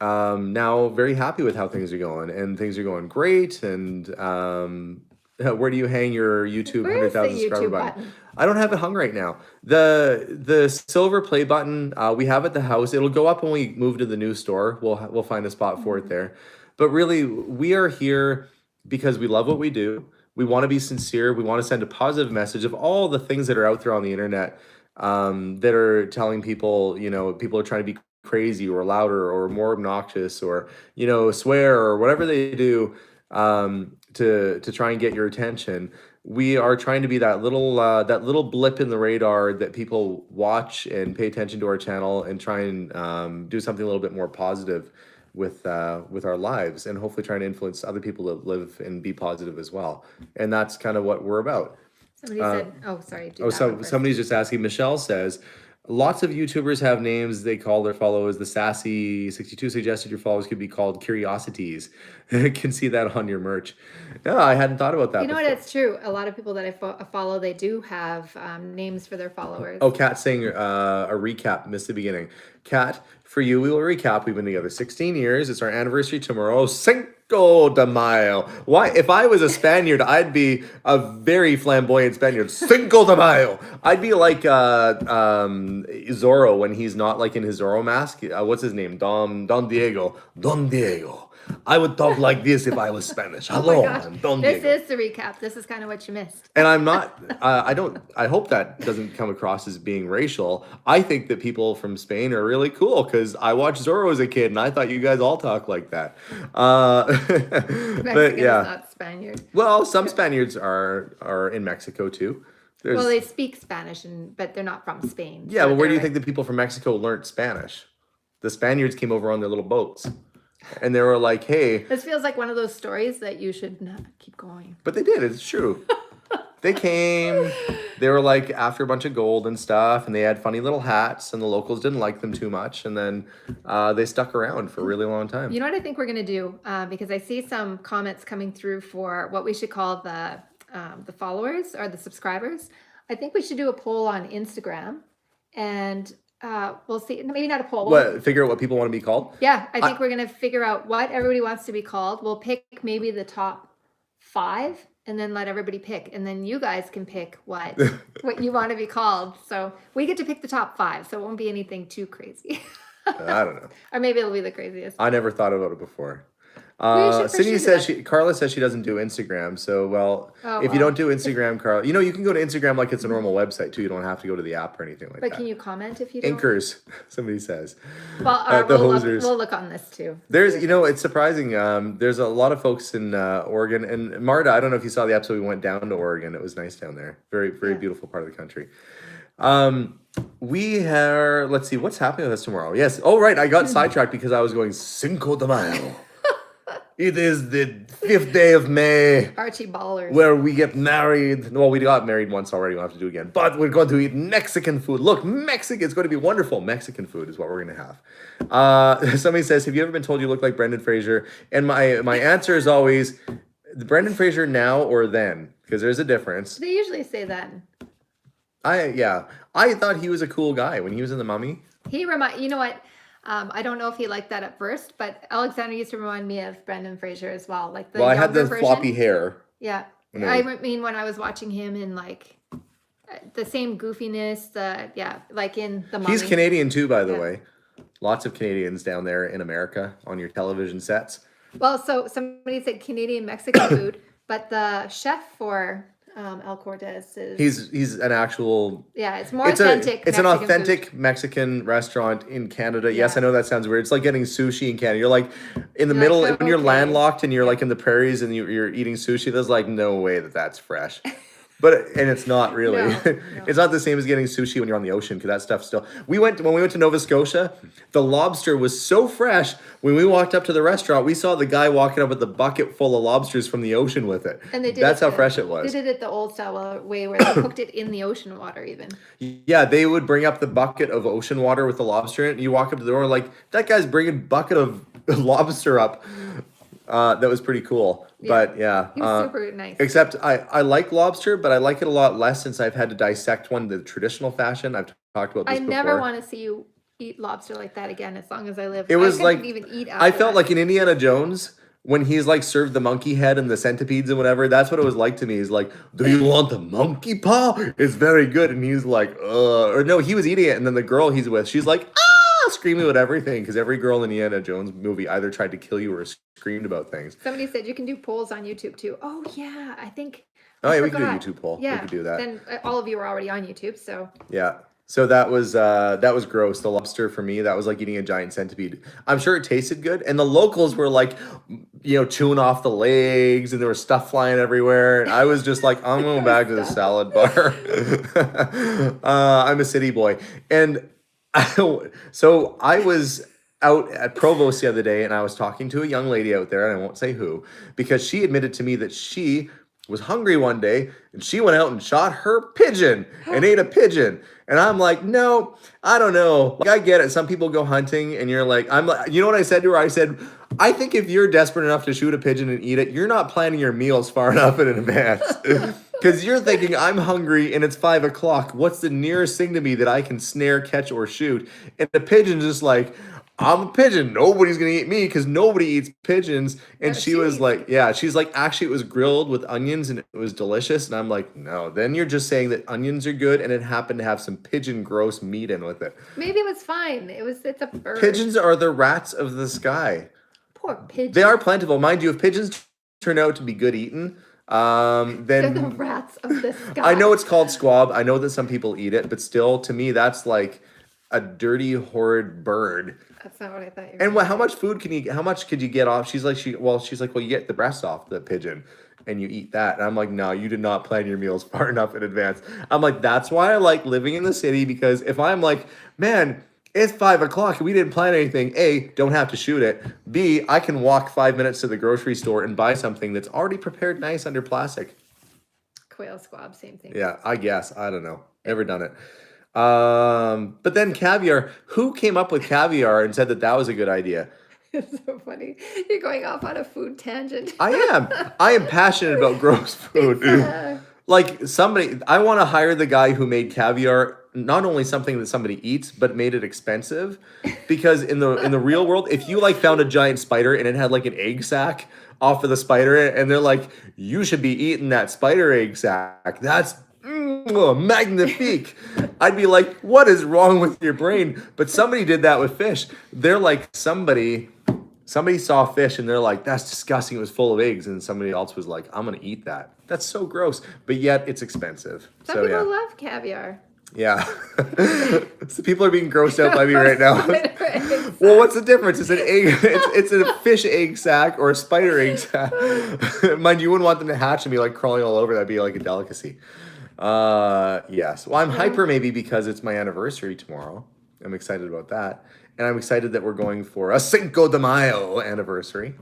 now very happy with how things are going, and things are going great. And where do you hang your YouTube where is the 100,000 subscriber YouTube button? I don't have it hung right now. The silver play button we have at the house. It'll go up when we move to the new store. We'll find a spot for it there. But really, we are here because we love what we do. We want to be sincere. We want to send a positive message of all the things that are out there on the internet that are telling people, you know, people are trying to be crazy or louder or more obnoxious or, you know, swear or whatever they do to try and get your attention. We are trying to be that little blip in the radar that people watch and pay attention to our channel and try and do something a little bit more positive with our lives, and hopefully trying to influence other people to live and be positive as well. And that's kind of what we're about. Somebody said, "Oh, sorry." Do Oh, that so one first. somebody's just asking. Michelle says, lots of YouTubers have names they call their followers. The Sassy62 suggested your followers could be called Curiosities. Can see that on your merch. No, I hadn't thought about that You know before. what? It's true. A lot of people that I follow, they do have names for their followers. Oh, Kat saying a recap, missed the beginning. Kat, for you, we will recap. We've been together 16 years. It's our anniversary tomorrow. Cinco de Mayo. Why? If I was a Spaniard, I'd be a very flamboyant Spaniard. Cinco de Mayo. I'd be like Zorro when he's not like in his Zorro mask. What's his name? Don Diego. Don Diego. I would talk like this if I was Spanish. Oh my Hello, gosh. I'm Don This Diego. is the recap. This is kind of what you missed. And I'm not, I hope that doesn't come across as being racial. I think that people from Spain are really cool because I watched Zorro as a kid and I thought you guys all talk like that. Mexican But yeah. is not Spaniard. Well, some Spaniards are in Mexico too. Well, they speak Spanish, but they're not from Spain. Yeah, so well, where do you they're- think the people from Mexico learned Spanish? The Spaniards came over on their little boats. And they were like, hey, This feels like one of those stories that you should not keep going. but they did, it's true. They came, they were like after a bunch of gold and stuff, and they had funny little hats, and the locals didn't like them too much, and then they stuck around for a really long time. You know what I think we're going to do? Because I see some comments coming through for what we should call the followers or the subscribers. I think we should do a poll on Instagram, and we'll see. Maybe not a poll. What, figure out what people want to be called? Yeah, I think we're going to figure out what everybody wants to be called. We'll pick maybe the top 5 and then let everybody pick. And then you guys can pick what you want to be called. So we get to pick the top 5. So it won't be anything too crazy. I don't know. Or maybe it'll be the craziest. I never thought about it before. We should Sydney pursue says that. Carla says she doesn't do Instagram. So, well, Oh, if you well. don't do Instagram, Carla, you can go to Instagram like it's a normal website too. You don't have to go to the app or anything like But that. can you comment if you don't? Anchors, somebody says. Well, The we'll hosers. we'll look on this too. There's, it's surprising. There's a lot of folks in Oregon, and Marta, I don't know if you saw the episode. We went down to Oregon. It was nice down there. Very, very beautiful part of the country. We are. Let's see what's happening with us tomorrow. Yes. Oh, right. I got sidetracked because I was going Cinco de Mayo. It is the 5th day of May. Archie Ballers. Where we get married. Well, we got married once already. We'll have to do it again. But we're going to eat Mexican food. Look, Mexican. It's going to be wonderful. Mexican food is what we're going to have. Somebody says, have you ever been told you look like Brendan Fraser? And my answer is always, Brendan Fraser now or then? Because there's a difference. They usually say that. I thought he was a cool guy when he was in The Mummy. You know what? I don't know if he liked that at first, but Alexander used to remind me of Brendan Fraser as well. Like the I had the younger version. floppy hair. Yeah. No. I mean, when I was watching him in like the same goofiness, like in The Mummy. He's Canadian too, by the way. Lots of Canadians down there in America on your television sets. Well, so somebody said Canadian Mexican food, but the chef for El Cortez is... He's an actual... Yeah, it's more authentic. It's an Mexican authentic food. Mexican restaurant in Canada. Yeah. Yes, I know that sounds weird. It's like getting sushi in Canada. You're like in the middle, when you're landlocked and you're like in the prairies and you're eating sushi, there's like no way that's fresh. And it's not really. No. It's not the same as getting sushi when you're on the ocean, because that stuff still... When we went to Nova Scotia, the lobster was so fresh. When we walked up to the restaurant, we saw the guy walking up with the bucket full of lobsters from the ocean with it. And they did That's how fresh it was. They did it the old style way where they cooked it in the ocean water even. Yeah, they would bring up the bucket of ocean water with the lobster in it. And you walk up to the door like, that guy's bringing bucket of lobster up. That was pretty cool. But yeah. He was super nice. Except I like lobster, but I like it a lot less since I've had to dissect one the traditional fashion. I've talked about this before. I never want to see you eat lobster like that again as long as I live. It was I couldn't even eat after I felt that. like in Indiana Jones when he's like served the monkey head and the centipedes and whatever. That's what it was like to me. He's like, do you want the monkey paw? It's very good. And he's like, or no, he was eating it. And then the girl he's with, she's like, screaming about everything, because every girl in the Indiana Jones movie either tried to kill you or screamed about things. Somebody said you can do polls on YouTube too. Oh yeah, I think. Oh yeah, we forgot. can do a YouTube poll. Yeah, we could do that. Then all of you are already on YouTube, so. Yeah. So that was gross. The lobster for me, that was like eating a giant centipede. I'm sure it tasted good, and the locals were like, chewing off the legs, and there was stuff flying everywhere. And I was just like, I'm going back to the salad bar. I'm a city boy, and so I was out at Provost the other day, and I was talking to a young lady out there, and I won't say who, because she admitted to me that she was hungry one day, and she went out and shot her pigeon and ate a pigeon. And I'm like, no, I don't know. Like, I get it. Some people go hunting, and you're like, you know what I said to her? I said, I think if you're desperate enough to shoot a pigeon and eat it, you're not planning your meals far enough in advance. Because you're thinking, I'm hungry and it's 5 o'clock. What's the nearest thing to me that I can snare, catch, or shoot? And the pigeon's just like, I'm a pigeon. Nobody's going to eat me because nobody eats pigeons. And she was like, she's like, actually, it was grilled with onions and it was delicious. And I'm like, no, then you're just saying that onions are good and it happened to have some pigeon gross meat in with it. Maybe it was fine. It's a bird. Pigeons are the rats of the sky. Poor pigeon. They are plentiful. Mind you, if pigeons turn out to be good eaten, then they're the rats of the sky. I know it's called squab. I know that some people eat it, but still, to me, that's like a dirty, horrid bird. That's not what I thought you were. And how much food how much could you get off? She's like, well, you get the breast off the pigeon and you eat that. And I'm like, no, you did not plan your meals far enough in advance. I'm like, that's why I like living in the city, because if I'm like, man, it's 5 o'clock and we didn't plan anything. A, don't have to shoot it. B, I can walk 5 minutes to the grocery store and buy something that's already prepared nice under plastic. Quail squab, same thing. Yeah, I guess. I don't know. Never done it. But then caviar. Who came up with caviar and said that was a good idea? It's so funny. You're going off on a food tangent. I am passionate about gross food. Like I want to hire the guy who made caviar, not only something that somebody eats, but made it expensive. Because in the real world, if you like found a giant spider and it had like an egg sac off of the spider, and they're like, you should be eating that spider egg sac. That's oh, magnifique. I'd be like, what is wrong with your brain? But somebody did that with fish. They're like, somebody saw fish and they're like, that's disgusting. It was full of eggs. And somebody else was like, I'm going to eat that. That's so gross. But yet it's expensive. Some people love caviar. Yeah. So people are being grossed out by me right now. Well, what's the difference? It's an egg. It's a fish egg sack or a spider egg sack. Mind you, wouldn't want them to hatch and be like crawling all over. That'd be like a delicacy. Yes. Well, I'm hyper maybe because it's my anniversary tomorrow. I'm excited about that. And I'm excited that we're going for a Cinco de Mayo anniversary.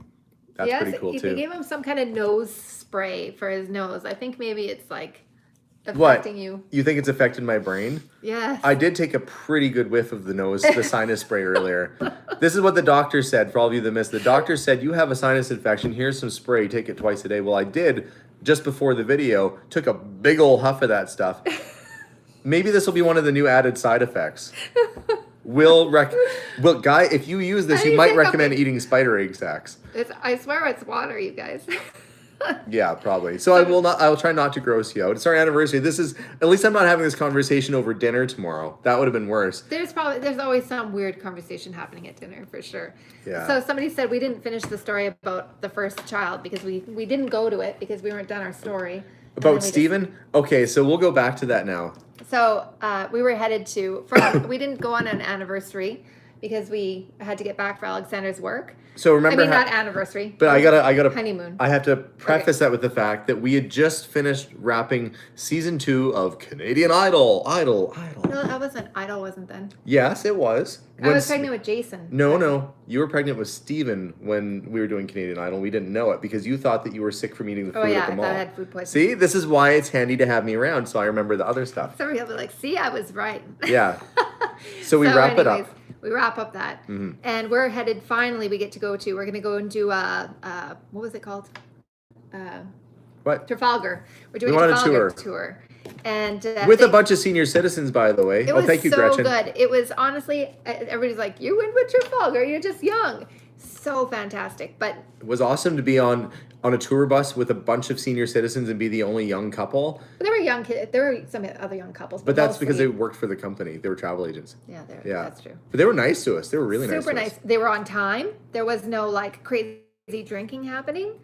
That's pretty cool too. If you gave him some kind of nose spray for his nose, I think maybe it's like affecting you. You think it's affected my brain? Yes. I did take a pretty good whiff of the sinus spray earlier. This is what the doctor said, for all of you that missed. The doctor said, you have a sinus infection. Here's some spray. Take it twice a day. Well, I did just before the video. Took a big old huff of that stuff. Maybe this will be one of the new added side effects. Guy, if you use this, you might recommend eating spider egg sacks. I swear it's water, you guys. Yeah, probably. So I will try not to gross you out. It's our anniversary. At least I'm not having this conversation over dinner tomorrow. That would have been worse. There's always some weird conversation happening at dinner for sure. Yeah. So somebody said we didn't finish the story about the first child because we didn't go to it because we weren't done our story. About Stephen? Okay, so we'll go back to that now. So we were headed to, we didn't go on an anniversary because we had to get back for Alexander's work. So remember, not anniversry, but I gotta honeymoon. I have to preface that with the fact that we had just finished wrapping season 2 of Canadian Idol. No, that wasn't Idol, wasn't then. Yes, it was. I was pregnant with Jason. No, you were pregnant with Steven when we were doing Canadian Idol. We didn't know it because you thought that you were sick from eating the food at the mall. I thought I had food poisoning. See, this is why it's handy to have me around, so I remember the other stuff. So we'll be like, see, I was right. Yeah. So we wrap it up. We wrap up that, and we're headed. Finally, we're going to go and do what was it called? What? Trafalgar. We're doing a Trafalgar tour. And with a bunch of senior citizens, by the way. Thank you, Gretchen. It was so good. It was honestly, everybody's like, you went with Trafalgar. You're just young. So fantastic. But it was awesome to be on a tour bus with a bunch of senior citizens and be the only young couple. There were young kids. There were some other young couples. But that's because they worked for the company. They were travel agents. Yeah, that's true. But they were nice to us. They were really nice to us. Super nice. They were on time. There was no like crazy drinking happening.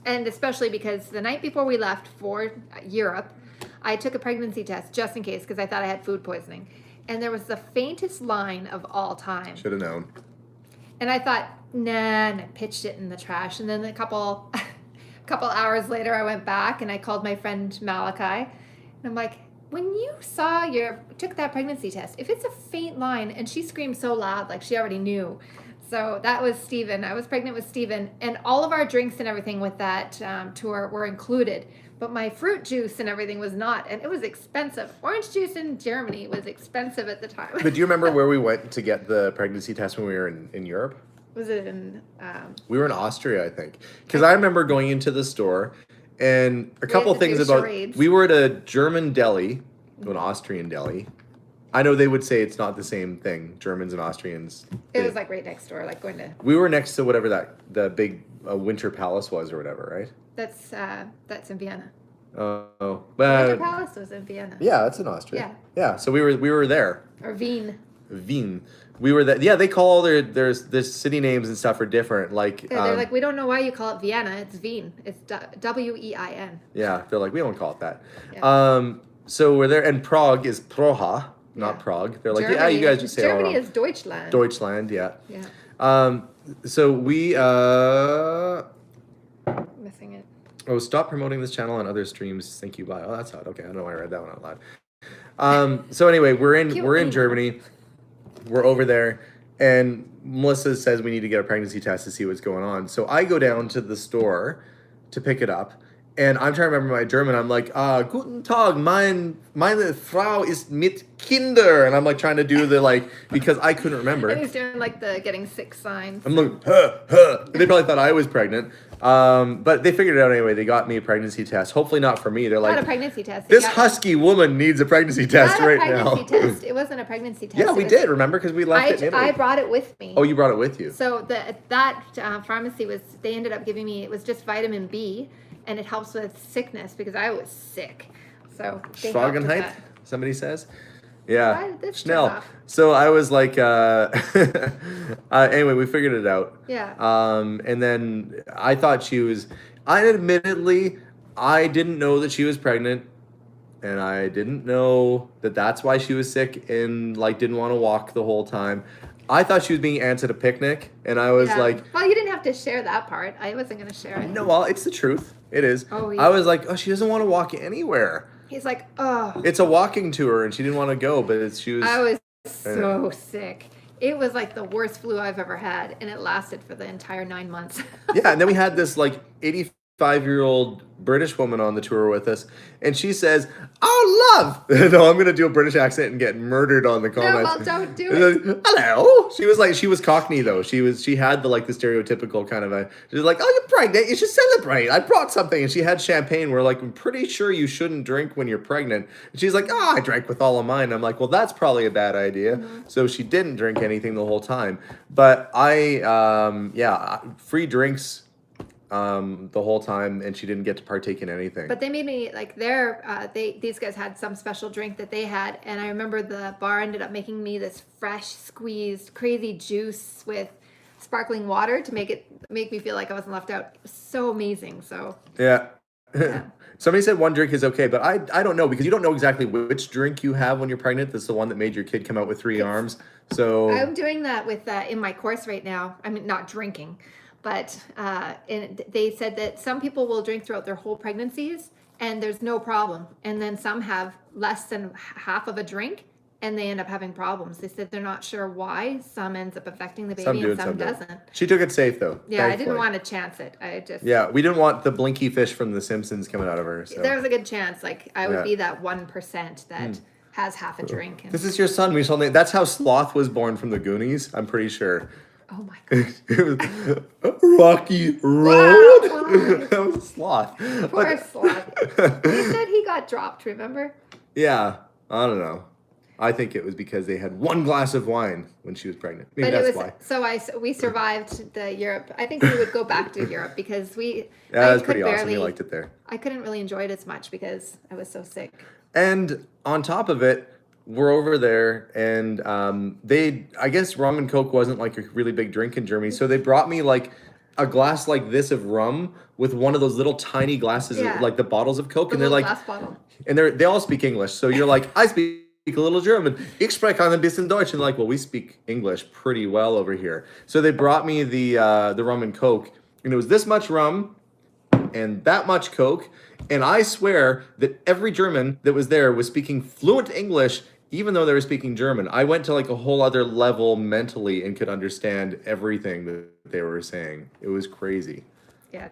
And especially because the night before we left for Europe, I took a pregnancy test just in case because I thought I had food poisoning. And there was the faintest line of all time. Should have known. And I thought, nah, and I pitched it in the trash. And then a couple hours later, I went back and I called my friend Malachi. And I'm like, when you took that pregnancy test, if it's a faint line, and she screamed so loud, like she already knew. So that was Steven. I was pregnant with Steven. And all of our drinks and everything with that tour were included. But my fruit juice and everything was not. And it was expensive. Orange juice in Germany was expensive at the time. But do you remember where we went to get the pregnancy test when we were in Europe? Was it in... we were in Austria, I think. Because I remember going into the store and a couple things about... Charades. We were at a German deli, an Austrian deli. I know they would say it's not the same thing, Germans and Austrians. It was like right next door, like going to... We were next to whatever the big Winter Palace was or whatever, right? That's in Vienna. Oh. Winter Palace was in Vienna. Yeah, that's in Austria. Yeah, so we were there. Or Wien. We were there. Yeah, they call all their city names and stuff are different. Like they're like, we don't know why you call it Vienna. It's Wien. It's Wein. Yeah, they're like, we don't call it that. Yeah. So we're there, and Prague is Proha, not Prague. They're like, Germany, you guys just say Germany is Deutschland. Deutschland, yeah. Yeah. So we missing it. Oh, stop promoting this channel on other streams. Thank you. Bye. Oh, that's odd. Okay, I don't know why I read that one out loud. So anyway, we're in Germany. We're over there, and Melissa says we need to get a pregnancy test to see what's going on. So I go down to the store to pick it up, and I'm trying to remember my German. I'm like, Guten Tag, meine Frau ist mit Kinder. And I'm like trying to do because I couldn't remember. And he's doing like the getting sick signs. I'm like, huh. They probably thought I was pregnant. But they figured it out anyway. They got me a pregnancy test. Hopefully not for me. They're like, not a pregnancy test. This husky woman needs a pregnancy test right now. Not a pregnancy test. It wasn't a pregnancy test. Yeah, we did. Remember? Because we left it in Italy. I brought it with me. Oh, you brought it with you. So that pharmacy they ended up giving me, it was just vitamin B, and it helps with sickness because I was sick. So they helped with Schwagenheit, that. somebody says. Yeah, Why did this turn Schnell. off? So I was like, anyway, we figured it out. Yeah. And then I thought I didn't know that she was pregnant, and I didn't know that that's why she was sick and like didn't want to walk the whole time. I thought she was being aunts at a picnic, and I was like, well, you didn't have to share that part. I wasn't going to share it. no, well, it's the truth. It is. Oh, I was like, oh, she doesn't want to walk anywhere. He's like, oh. It's a walking tour, and she didn't want to go, but she was. I was so sick. It was like the worst flu I've ever had, and it lasted for the entire 9 months. Yeah, and then we had this like 85-year-old British woman on the tour with us, and she says, "Oh, love." No, I'm gonna do a British accent and get murdered on the comments. No, well, don't do it. Like, hello. She was Cockney though. She had the stereotypical kind of a. She's like, "Oh, you're pregnant. You should celebrate. I brought something," and she had champagne. We're like, "I'm pretty sure you shouldn't drink when you're pregnant." And she's like, "Oh, I drank with all of mine." I'm like, "Well, that's probably a bad idea." Mm-hmm. So she didn't drink anything the whole time. But free drinks. The whole time, and she didn't get to partake in anything. But they made me like these guys had some special drink that they had, and I remember the bar ended up making me this fresh squeezed crazy juice with sparkling water to make me feel like I wasn't left out. It was so amazing. So yeah. Somebody said one drink is okay, but I don't know, because you don't know exactly which drink you have when you're pregnant. That's the one that made your kid come out with 3 arms. So I'm doing that with in my course right now. I mean, not drinking. But and they said that some people will drink throughout their whole pregnancies and there's no problem. And then some have less than half of a drink and they end up having problems. They said they're not sure why. Some ends up affecting the baby and some doesn't. She took it safe though. Yeah, thankfully. I didn't want to chance it. Yeah, we didn't want the blinky fish from The Simpsons coming out of her. So. There was a good chance. Like I would be that 1% that has half a drink. This is your son. That's how Sloth was born from the Goonies. I'm pretty sure. Oh my God. It was a rocky road. Wow. That was a sloth. Poor sloth. He said he got dropped, remember? Yeah. I don't know. I think it was because they had 1 glass of wine when she was pregnant. Maybe that's why. So we survived the Europe. I think we would go back to Europe because that was pretty awesome. You liked it there. I couldn't really enjoy it as much because I was so sick. And on top of it, we're over there, and I guess rum and Coke wasn't like a really big drink in Germany, so they brought me like a glass like this of rum with one of those little tiny glasses, of, like the bottles of Coke, and they're like, glass bottle. And they all speak English, so you're like, I speak a little German. Ich spreche ein bisschen Deutsch, and like, well, we speak English pretty well over here. So they brought me the rum and Coke, and it was this much rum and that much Coke, and I swear that every German that was there was speaking fluent English. Even though they were speaking German, I went to like a whole other level mentally and could understand everything that they were saying. It was crazy. Yeah,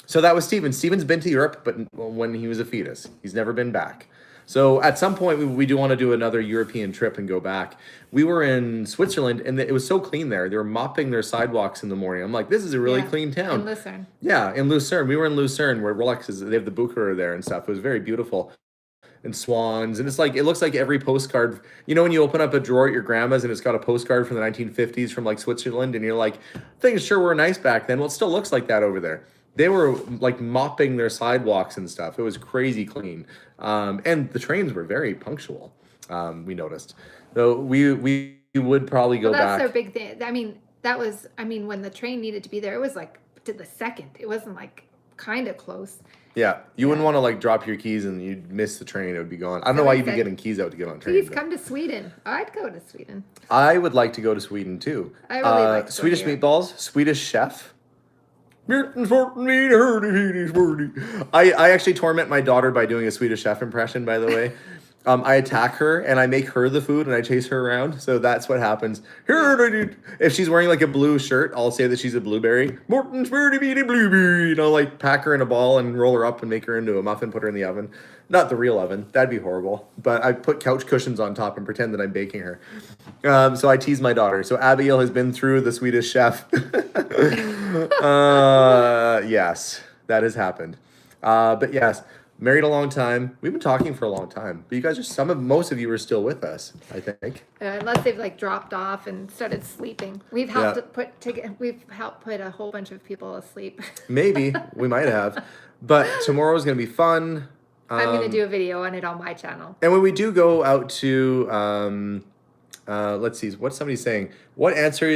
So that was Steven. Steven's been to Europe, but when he was a fetus. He's never been back. So at some point, we do want to do another European trip and go back. We were in Switzerland, and it was so clean there. They were mopping their sidewalks in the morning. I'm like, this is a really clean town. In Lucerne. Yeah, in Lucerne. We were in Lucerne, where Rolex is. They have the Bucherer there and stuff. It was very beautiful. And swans, and it looks like every postcard, when you open up a drawer at your grandma's and it's got a postcard from the 1950s from like Switzerland, and you're like, things sure were nice back then. Well, it still looks like that over there. They were like mopping their sidewalks and stuff. It was crazy clean. And the trains were very punctual. We noticed. So we would probably go back. That's their big thing. I mean, when the train needed to be there, it was like to the second. It wasn't like kind of close. Yeah, you wouldn't want to like drop your keys and you'd miss the train. It would be gone. I don't know why you'd be getting keys out to get on a train. Please come to Sweden. I'd go to Sweden. I would like to go to Sweden too. I really like to Swedish meatballs, Swedish chef. I actually torment my daughter by doing a Swedish chef impression, by the way. I attack her and I make her the food and I chase her around. So that's what happens. If she's wearing like a blue shirt, I'll say that she's a blueberry. Morton's blueberry. Like pack her in a ball and roll her up and make her into a muffin, put her in the oven. Not the real oven. That'd be horrible. But I put couch cushions on top and pretend that I'm baking her. So I tease my daughter. So Abigail has been through the Swedish chef. Yes, that has happened. But yes. Married a long time. We've been talking for a long time. But you guys most of you are still with us, I think. Unless they've like dropped off and started sleeping. We've helped put a whole bunch of people asleep. Maybe we might have. But tomorrow's going to be fun. I'm going to do a video on it on my channel. And when we do go out to, let's see, what's somebody saying? What ancestry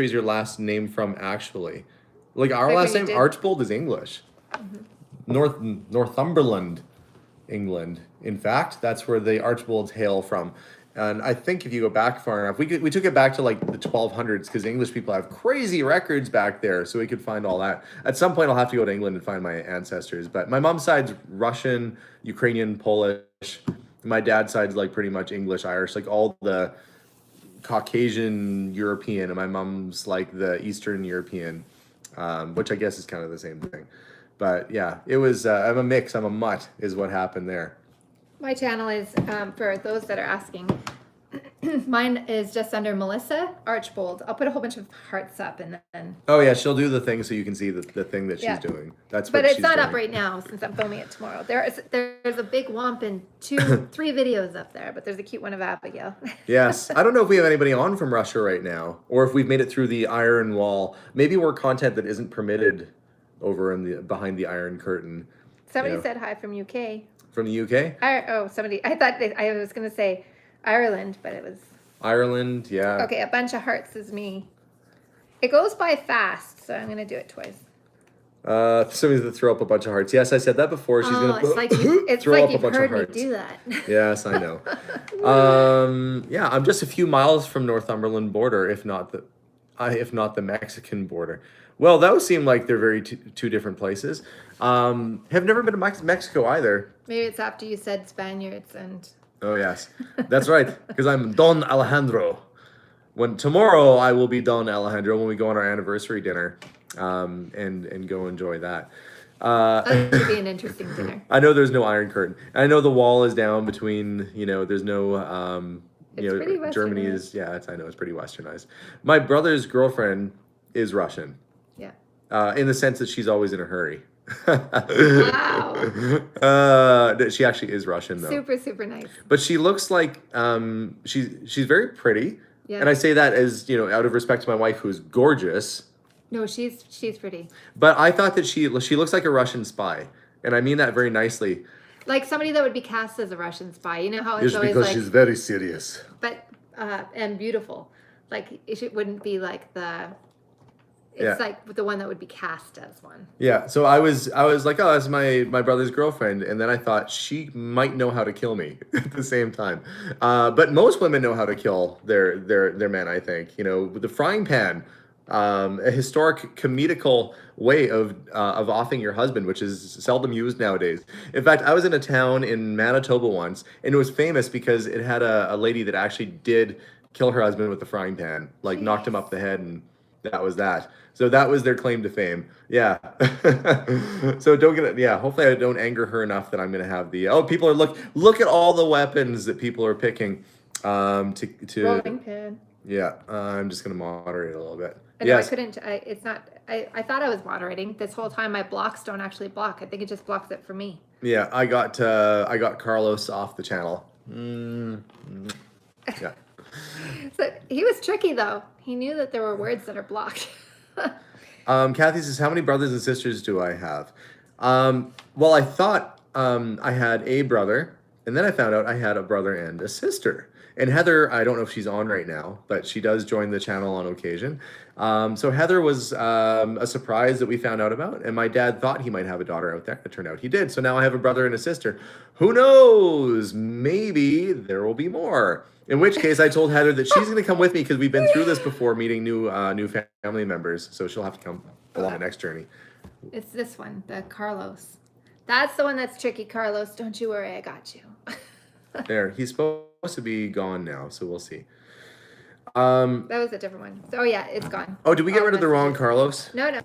is your last name from actually? Like our Like last when you name, did- Archbold, is English. Northumberland, England. In fact, that's where the Archbolds hail from. And I think if you go back far enough, we took it back to like the 1200s because English people have crazy records back there, so we could find all that. At some point, I'll have to go to England and find my ancestors. But my mom's side's Russian, Ukrainian, Polish. My dad's side's like pretty much English, Irish, like all the Caucasian European, and my mom's like the Eastern European, which I guess is kind of the same thing. But yeah, it was. I'm a mix. I'm a mutt, is what happened there. My channel is, for those that are asking, mine is just under Melissa Archbold. I'll put a whole bunch of hearts up and then. Oh yeah, she'll do the thing so you can see the thing that Yeah. she's doing. That's But what it's she's not doing. up right now since I'm filming it tomorrow. There's a big womp and 3 videos up there, but there's a cute one of Abigail. Yes, I don't know if we have anybody on from Russia right now, or if we've made it through the Iron Wall. Maybe we're content that isn't permitted over in the behind the Iron Curtain. Somebody Yeah. said hi from UK. From the UK, Somebody. I thought I was going to say Ireland, but it was. Ireland, yeah. Okay, a bunch of hearts is me. It goes by fast, so I'm going to do it twice. Somebody's to throw up a bunch of hearts. Yes, I said that before. She's gonna it's like throw up a you've bunch of heard me hearts. do that. Yes, I know. Yeah, I'm just a few miles from Northumberland border, if not the Mexican border. Well, those seem like they're very two different places. Have never been to Mexico either. Maybe it's after you said Spaniards and. Oh yes, that's right. Because I'm Don Alejandro. Tomorrow I will be Don Alejandro when we go on our anniversary dinner, and go enjoy that. That would be an interesting dinner. I know there's no Iron Curtain. I know the wall is down between. There's no. It's pretty Germany westernized. is. Yeah, I know it's pretty westernized. My brother's girlfriend is Russian. Yeah. In the sense that she's always in a hurry. Wow. She actually is Russian though. Super, super nice. But she looks like she's very pretty. Yeah. And I say that as, out of respect to my wife who's gorgeous. No, she's pretty. But I thought that she looks like a Russian spy. And I mean that very nicely. Like somebody that would be cast as a Russian spy. You know how it's Just always because like, she's very serious. but and beautiful. Like it wouldn't be like the. It's Yeah. like the one that would be cast as one. Yeah, so I was like, oh, that's my brother's girlfriend, and then I thought she might know how to kill me at the same time. But most women know how to kill their men. I think with the frying pan, a historic comedical way of offing your husband, which is seldom used nowadays. In fact, I was in a town in Manitoba once, and it was famous because it had a lady that actually did kill her husband with the frying pan, like knocked him up the head, and that was that. So that was their claim to fame. Yeah. So don't get it. Yeah. Hopefully I don't anger her enough that I'm going to have people are look at all the weapons that people are picking, to Rolling pin. yeah. I'm just going to moderate a little bit. No, Yes. I couldn't. It's not. I thought I was moderating this whole time. My blocks don't actually block. I think it just blocks it for me. Yeah. I got Carlos off the channel. Yeah. So he was tricky though. He knew that there were words that are blocked. Kathy says, how many brothers and sisters do I have? Well, I thought I had a brother, and then I found out I had a brother and a sister. And Heather, I don't know if she's on right now, but she does join the channel on occasion. So Heather was a surprise that we found out about, and my dad thought he might have a daughter out there. It turned out he did. So now I have a brother and a sister. Who knows? Maybe there will be more. In which case, I told Heather that she's going to come with me because we've been through this before, meeting new family members. So she'll have to come along the next journey. It's this one, the Carlos. That's the one that's tricky, Carlos. Don't you worry, I got you. There, he's supposed to be gone now, so we'll see. That was a different one. So yeah, it's gone. Oh, did we get All rid of the wrong messages. Carlos? No.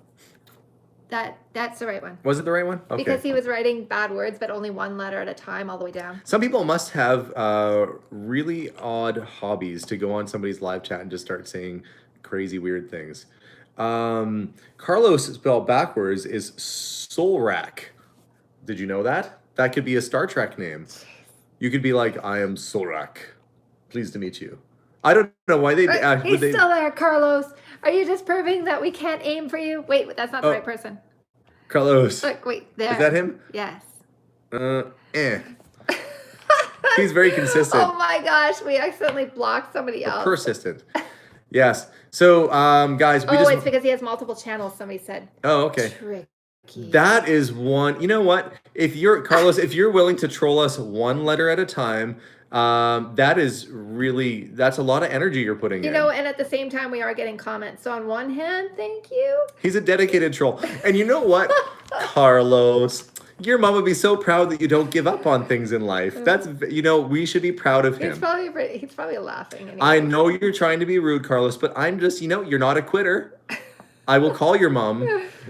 That's the right one. Was it the right one? Okay. Because he was writing bad words, but only one letter at a time, all the way down. Some people must have really odd hobbies to go on somebody's live chat and just start saying crazy, weird things. Carlos, spelled backwards, is Solrak. Did you know that? That could be a Star Trek name. You could be like, I am Solrak. Pleased to meet you. I don't know why they... He's still there, Carlos. Are you just proving that we can't aim for you? Wait, that's not the right person. Carlos. Look, wait, there. Is that him? Yes. eh. He's very consistent. Oh my gosh, we accidentally blocked somebody else. Persistent. Yes. So, guys, we it's because he has multiple channels, somebody said. Oh, okay. Tricky. That is one. You know what? If you're Carlos, if you're willing to troll us one letter at a time, that's a lot of energy you're putting in. You know, and at the same time, we are getting comments. So on one hand, thank you. He's a dedicated troll. And you know what, Carlos? Your mom would be so proud that you don't give up on things in life. That's, we should be proud of him. He's probably laughing. Anyway. I know you're trying to be rude, Carlos, but I'm just, you're not a quitter. I will call your mom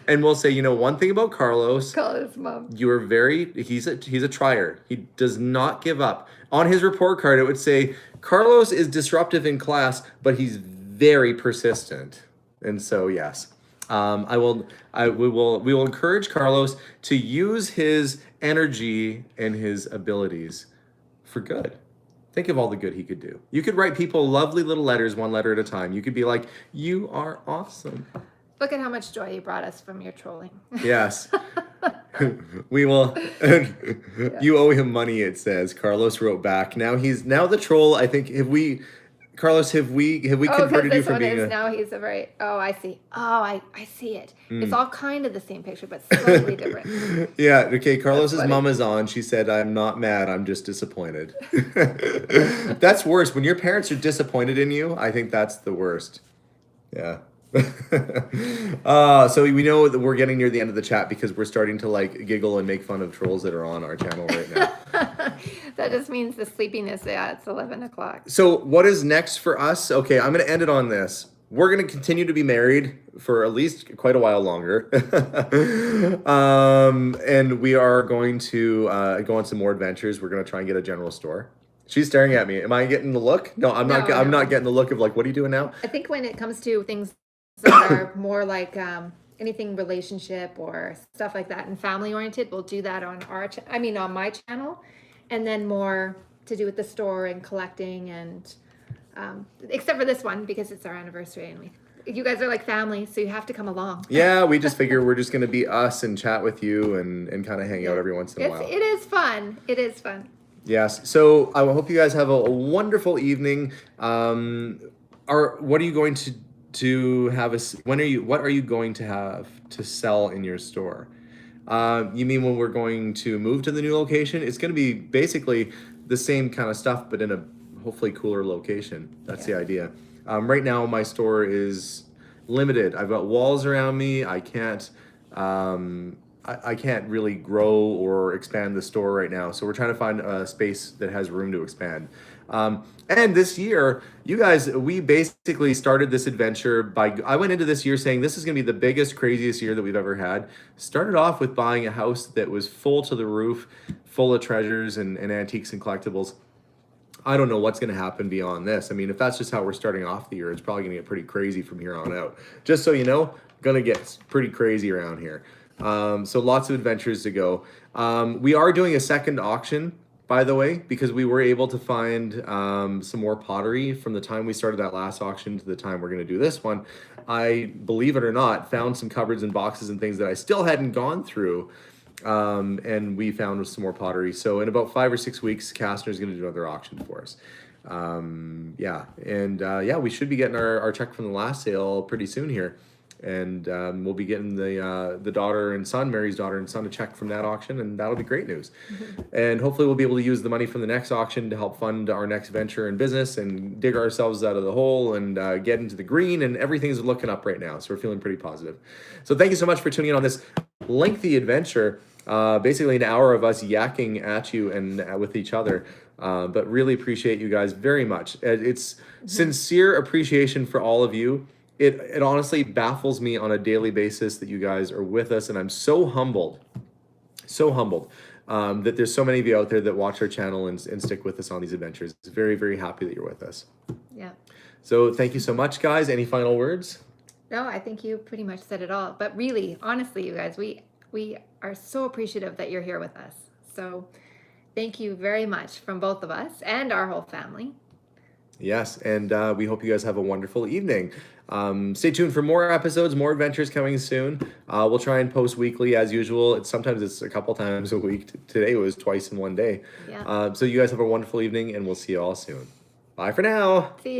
and we'll say, one thing about Carlos. Call his mom. He's a trier. He does not give up. On his report card, it would say, Carlos is disruptive in class, but he's very persistent. And so, yes. We will encourage Carlos to use his energy and his abilities for good. Think of all the good he could do. You could write people lovely little letters, one letter at a time. You could be like, you are awesome. Look at how much joy you brought us from your trolling. Yes. We will. You owe him money, it says. Carlos wrote back. Now the troll, I think, Carlos, have we converted you from being now he's a very, I see. I see it. It's all kind of the same picture, but slightly different. Yeah, okay, Carlos's mom is on. She said, I'm not mad, I'm just disappointed. That's worse. When your parents are disappointed in you, I think that's the worst. Yeah. So we know that we're getting near the end of the chat because we're starting to giggle and make fun of trolls that are on our channel right now. That just means the sleepiness. Yeah, it's 11 o'clock. So what is next for us? Okay, I'm going to end it on this. We're going to continue to be married for at least quite a while longer. And we are going to go on some more adventures. We're going to try and get a general store. She's staring at me. Am I getting the look? No, I'm not. I'm not getting the look of what are you doing now? I think when it comes to things that are more like anything relationship or stuff like that and family oriented, we'll do that on on my channel, and then more to do with the store and collecting and except for this one because it's our anniversary and you guys are like family, so you have to come along. Yeah, we just figure we're just going to be us and chat with you and kind of hang out every once in a while. It is fun. It is fun. Yes. So I hope you guys have a wonderful evening. What are you going to have what are you going to have to sell in your store? You mean when we're going to move to the new location? It's going to be basically the same kind of stuff, but in a hopefully cooler location. That's the idea. Right now, my store is limited. I've got walls around me. I can't really grow or expand the store right now. So we're trying to find a space that has room to expand. And this year, you guys, we basically started this adventure I went into this year saying this is going to be the biggest, craziest year that we've ever had. Started off with buying a house that was full to the roof, full of treasures and antiques and collectibles. I don't know what's going to happen beyond this. I mean, if that's just how we're starting off the year, it's probably going to get pretty crazy from here on out. Just so you know, going to get pretty crazy around here. So lots of adventures to go. We are doing a second auction, by the way, because we were able to find some more pottery from the time we started that last auction to the time we're going to do this one. I, believe it or not, found some cupboards and boxes and things that I still hadn't gone through. And we found some more pottery. So in about 5 or 6 weeks, Kastner's going to do another auction for us. We should be getting our check from the last sale pretty soon here. And we'll be getting the daughter and son, Mary's daughter and son, a check from that auction, and that'll be great news. And hopefully we'll be able to use the money from the next auction to help fund our next venture in business and dig ourselves out of the hole and get into the green, and everything's looking up right now. So we're feeling pretty positive. So thank you so much for tuning in on this lengthy adventure, basically an hour of us yakking at you and with each other. But really appreciate you guys very much. It's sincere appreciation for all of you. It honestly baffles me on a daily basis that you guys are with us, and I'm so humbled that there's so many of you out there that watch our channel and stick with us on these adventures. It's very, very happy that you're with us. Yeah. So thank you so much, guys. Any final words? No, I think you pretty much said it all. But really, honestly, you guys, we are so appreciative that you're here with us. So thank you very much from both of us and our whole family. Yes, and we hope you guys have a wonderful evening. Stay tuned for more episodes, more adventures coming soon. We'll try and post weekly as usual. Sometimes it's a couple times a week. Today it was twice in one day. Yeah. So you guys have a wonderful evening, and we'll see you all soon. Bye for now. See you.